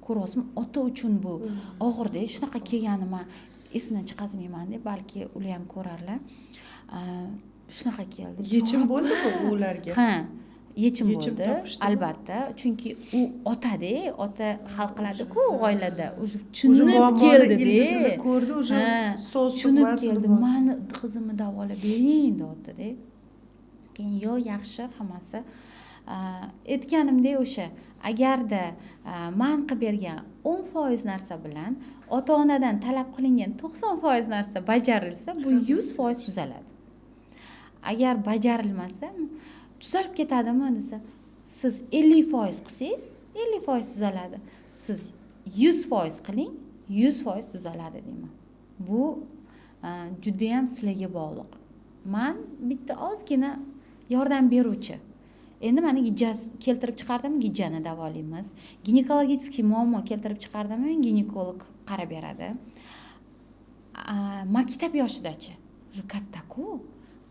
Ko'ryapsizmi? Ota uchun bu og'ir-da. Shunaqa kelgani men esimdan chiqazmayman deb, balki ular ham ko'rarlar. Shunaqa keldi. Yechim bo'ldimi ularga? Ha, yechim bo'ldi, topishdimi? albatta. Chunki u ota-da, ota hal qiladi-ku oilada. O'zi tushunib ildizini ko'rdi, o'sha so'z tushunib keldi. Meni qizimni davolab bering deyapti-da. Keyin yo yaxshi hammasi. Aytganimdek o'sha agarda men qilib bergan 10% narsa bilan ota-onadan talab qilingan 90% narsa bajarilsa, bu 100% tuzaladi. Agar bajarilmasa, tuzalib ketadimi desa, siz 50% qilsangiz, 50% tuzaladi. Siz 100% qiling, 100% tuzaladi deyman. Bu juda ham sizlarga bog'liq. Men bitta ozgina yordam beruvchi. Endi meni gijja keltirib chiqardim, gijjani davolaymiz. Ginekologik muammo keltirib chiqardim, ginekolog qarab beradi. Maktab yoshidachi, shu katta-ku.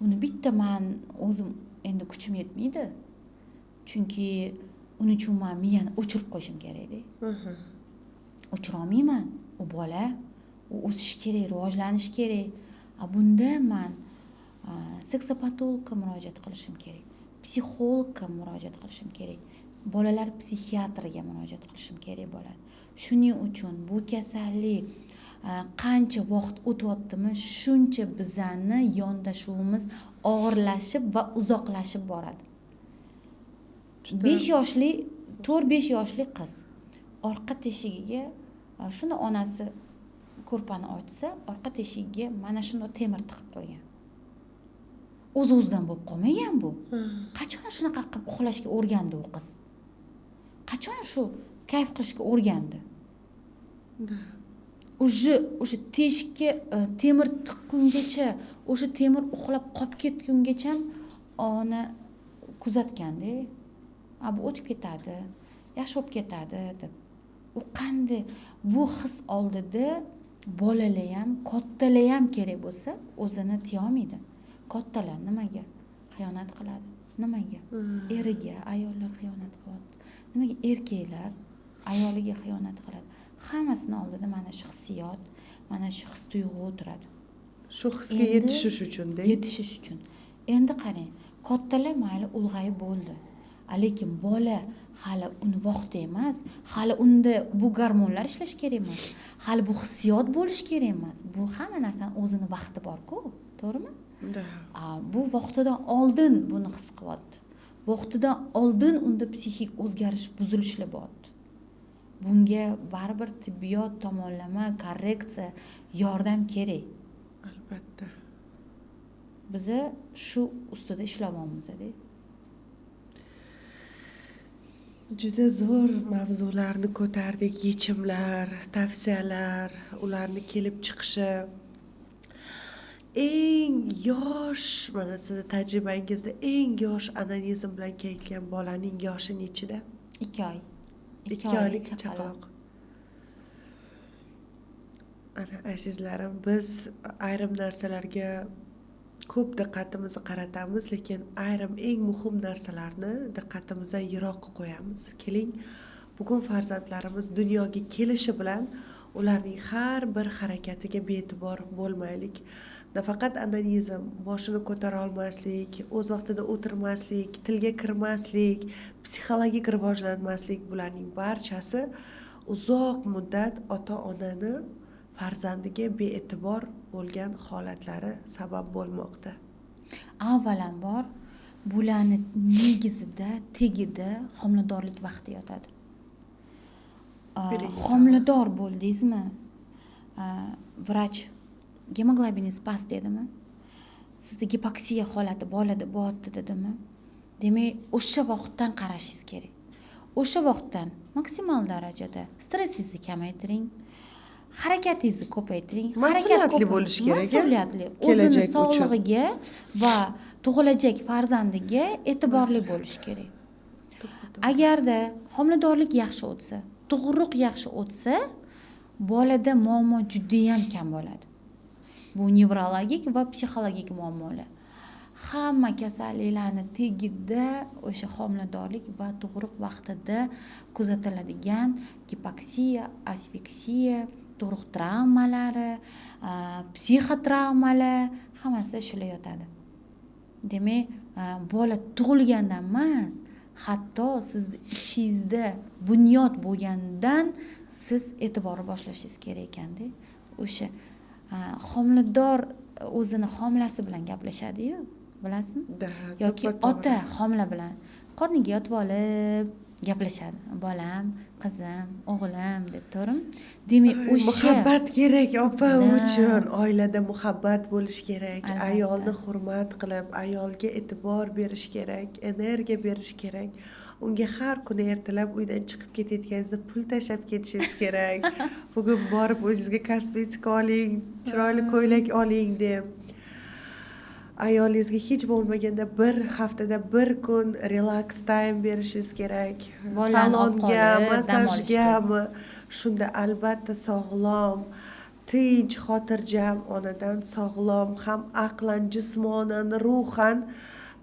Uni bitta men o'zim endi kuchim yetmaydi. Chunki uning uchun men miyani o'chirib qo'yishim kerak-da. O'chira olmayman. U bola, u o'sish kerak, rivojlanish kerak. Bunda men seksopatologga murojaat qilishim kerak. Psixologga murojaat qilishim kerak. Bolalar psixiatriga murojaat qilishim kerak bo'ladi. Shuning uchun bu kasallik qancha vaqt o'tyaptimi, shuncha bizani yondashuvimiz og'irlashib va uzoqlashib boradi. 5 yoshli, 4-5 yoshli qiz orqa teshigiga shuni onasi ko'rpani ochsa, orqa teshigiga mana shuni temir tiqib qo'ygan. O'z-o'zidan bo'lib qolmagan bu. Qachon shunaqa qilib uxlashga o'rgandi u qiz? Qachon shu kayf qilishga o'rgandi? o'sha teshikka temir tiqqungacha, o'sha temir uxlab qolib ketgungacha ona kuzatganda, bu o'tib ketadi, yaxshi bo'lib ketadi deb. U qanday bu his oldida bolalar ham, kattalar ham kerak bo'lsa, o'zini tiya olmaydi. Kattalar nimaga xiyonat qiladi? Nimaga? Eriga ayollar xiyonat qiladi. Nimaga erkaklar ayoliga xiyonat qiladi? Hammasini oldida mana shu hissiyot, mana shu his tuyg'u turadi. Shu hisga yetishish uchun-da. Yetishish uchun. Endi qarang, kattalar mayli ulg'ayib bo'ldi. Lekin bola hali uni vaqti emas, hali unda bu gormonlar ishlash kerak emas, hali bu hissiyot bo'lish kerak emas. Bu hamma narsaning o'zini vaqti bor-ku, to'g'rimi? Bu vaqtidan oldin buni his qilyapti. Vaqtidan oldin unda psixik o'zgarish, buzilishlar bor. Bunga baribir tibbiyot tomonlama korreksiya, yordam kerak. Albatta. Biza shu ustida ishlayapmiz-da. Juda zo'r mavzularni ko'tardik, yechimlar, tavsiyalar, ularni kelib chiqishi. Eng yosh, mana sizni tajribangizda eng yosh anonizm bilan kelgan bolaning yoshi nechida? 2 oy. 2 oylik chaqaloq. Ana azizlarim, biz ayrim narsalarga ko'p diqqatimizni qaratamiz, lekin ayrim eng muhim narsalarni diqqatimizdan yiroq qo'yamiz. Keling, bugun farzandlarimiz dunyoga kelishi bilan ularning har bir harakatiga bee'tibor bo'lmaylik. Nafaqat anonizm, boshini ko'tara olmaslik, o'z vaqtida o'tirmaslik, tilga kirmaslik, psixologik rivojlanmaslik, bularning barchasi uzoq muddat ota-onani farzandiga bee'tibor bo'lgan holatlari sabab bo'lmoqda. Avvalambor bularni negizida, tegida homiladorlik vaqti yotadi. Homilador bo'ldingizmi? Vrach gemoglobiningiz past dedimi? Sizda gipoksiya holati bolada bo'lyapti dedimi? Demak, o'sha vaqtdan qarashingiz kerak. O'sha vaqtdan maksimal darajada stressingizni kamaytiring. Harakatingizni ko'paytiring. Mas'uliyatli bo'lish kerak. Mas'uliyatli. O'zini sog'lig'iga va tug'ilajak farzandiga e'tiborli bo'lish kerak. Agarda homiladorlik yaxshi o'tsa, tug'ruq yaxshi o'tsa, bolada muammo juda ham kam bo'ladi. Bu nevrologik va psixologik muammolar. Hamma kasalliklarni tegida o'sha homiladorlik va tug'ruq vaqtida kuzatiladigan gipoksiya, asfiksiya, tug'ruq travmalari, psixotravmalar, hammasi shular yotadi. Demak, bola tug'ilgandan emas, hatto sizni ichingizda bunyod bo'lgandan siz e'tiborni boshlashingiz kerak ekanda. O'sha homilador o'zini homilasi bilan gaplashadi-yu, bilasizmi? Yoki ota homila bilan qorniga yotib olib gaplashadi. Bolam, qizim, o'g'lim deb, to'g'rimi? Demak, o'sha muhabbat kerak opa uchun, oilada muhabbat bo'lish kerak, ayolni hurmat qilib, ayolga e'tibor berish kerak, energiya berish kerak. Unga har kuni ertalab uydan chiqib ketayotganingizda pul tashlab ketishingiz kerak. Bugun borib o'zingizga kosmetika oling, chiroyli ko'ylak oling deb. Ayolingizga hech bo'lmaganda bir haftada bir kun relax time berishingiz kerak. Salonga, massajgami. Shunda albatta sog'lom, tinch, xotirjam onadan sog'lom ham aqlan, jismonan, ruhan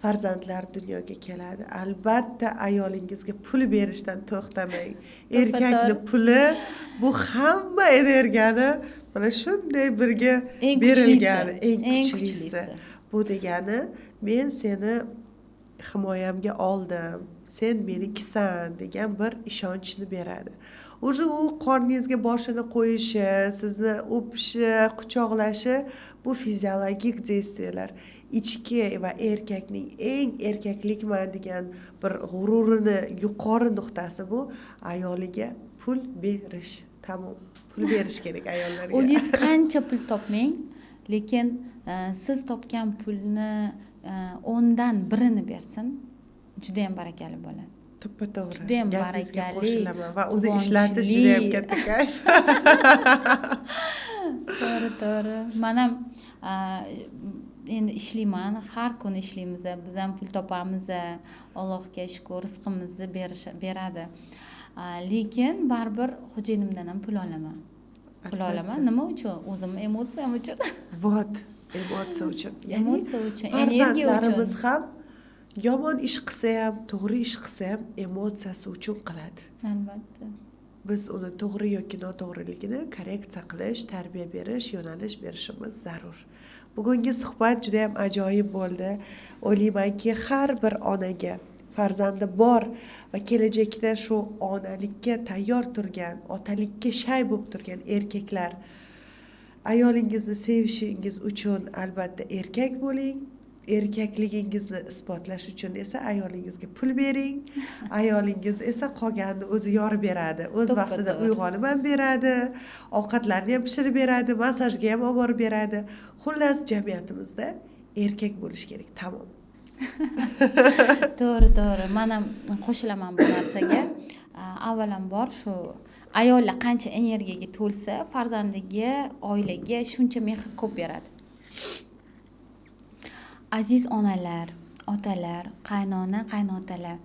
farzandlar dunyoga keladi. Albatta ayolingizga pul berishdan to'xtamang. Erkakni puli bu hamma energiyani mana shunday birga berilgan eng kuchlisi. Bu degani, men seni himoyamga oldim, sen menikisan degan bir ishonchni beradi. O'zi u qorningizga boshini qo'yishi, sizni o'pishi, quchoqlashi bu fiziologik действиялар. Ichki va erkakning eng erkaklikman degan bir g'ururini yuqori nuqtasi bu ayoliga pul berish. Tamom. Pul berish kerak ayollarga. O'zingiz qancha pul topmang, lekin siz topgan pulni 10dan 1 bersin, juda ham barakali bo'ladi. To'ppa-to'g'ri. Judayam Gapingizga barakali, qo'shilaman va uni ishlatish quvonchli. juda ham katta kayf. To'g'ri. Men ham endi ishlayman, har kuni ishlaymiz. Biz ham pul topamiz. Allohga shukr, rizqimizni beradi. Lekin baribir xo'jayinimdan ham pul olaman. Nima uchun? O'zim emotsiyam uchun. Vot, emotsiya uchun. Emotsiya uchun, energiya farzandlarimiz uchun. ham yomon ish qilsa ham, to'g'ri ish qilsa ham emotsiyasi uchun qiladi. Albatta. Biz uni to'g'ri yoki noto'g'riligini korreksiya qilish, tarbiya berish, yo'nalish berishimiz zarur. Bugungi suhbat juda ham ajoyib bo'ldi. O'ylaymanki, har bir onaga farzandi bor va kelajakda shu onalikka tayyor turgan, otalikka shay bo'lib turgan erkaklar, ayolingizni sevishingiz uchun albatta erkak bo'ling. Erkakligingizni isbotlash uchun esa ayolingizga pul bering. Ayolingiz esa qolganini o'zi yorib beradi. O'z vaqtida uyg'onib ham beradi, ovqatlarni ham pishirib beradi, massajga ham olib borib beradi. Xullas, jamiyatimizda erkak bo'lish kerak. Tamom. To'g'ri. Men ham qo'shilaman bu narsaga. Avvalambor shu ayollar qancha energiyaga to'lsa, farzandiga, oilaga shuncha mehr ko'p beradi. Aziz onalar, otalar, qaynona, qaynotalar.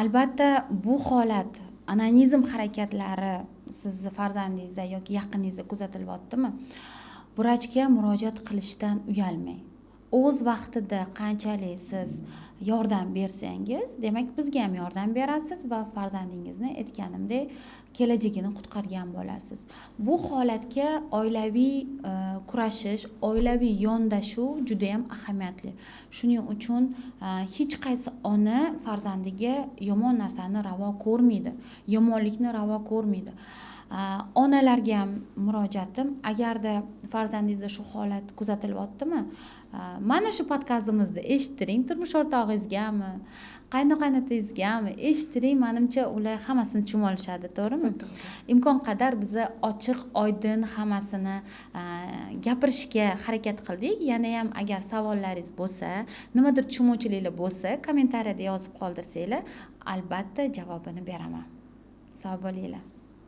Albatta bu holat, onanizm harakatlari sizni farzandingizda yoki yaqiningizda kuzatilyaptimi? Vrachga murojaat qilishdan uyalmang. O'z vaqtida qanchalik siz yordam bersangiz, demak bizga ham yordam berasiz va farzandingizni aytganimdek kelajagini qutqargan bo'lasiz. Bu holatga oilaviy kurashish, oilaviy yondashuv juda ham ahamiyatli. Shuning uchun hech qaysi ona farzandiga yomon narsani ravo ko'rmaydi, yomonlikni ravo ko'rmaydi. Onalarga ham murojaatim, agarda farzandingizda shu holat kuzatilyaptimi, mana shu podkastimizni eshittiring, turmush o'rtog'ingizgami, qaynoqaynotingizgami eshittiring. Menimcha ular hammasini tushunolishadi, to'g'rimi? Imkon qadar biz ochiq, oydin hammasini gapirishga harakat qildik. Yana ham agar savollaringiz bo'lsa, nimadir tushunmovchiliklar bo'lsa, kommentariyada yozib qoldirsanglar, albatta javobini beraman. Sog' bo'linglar.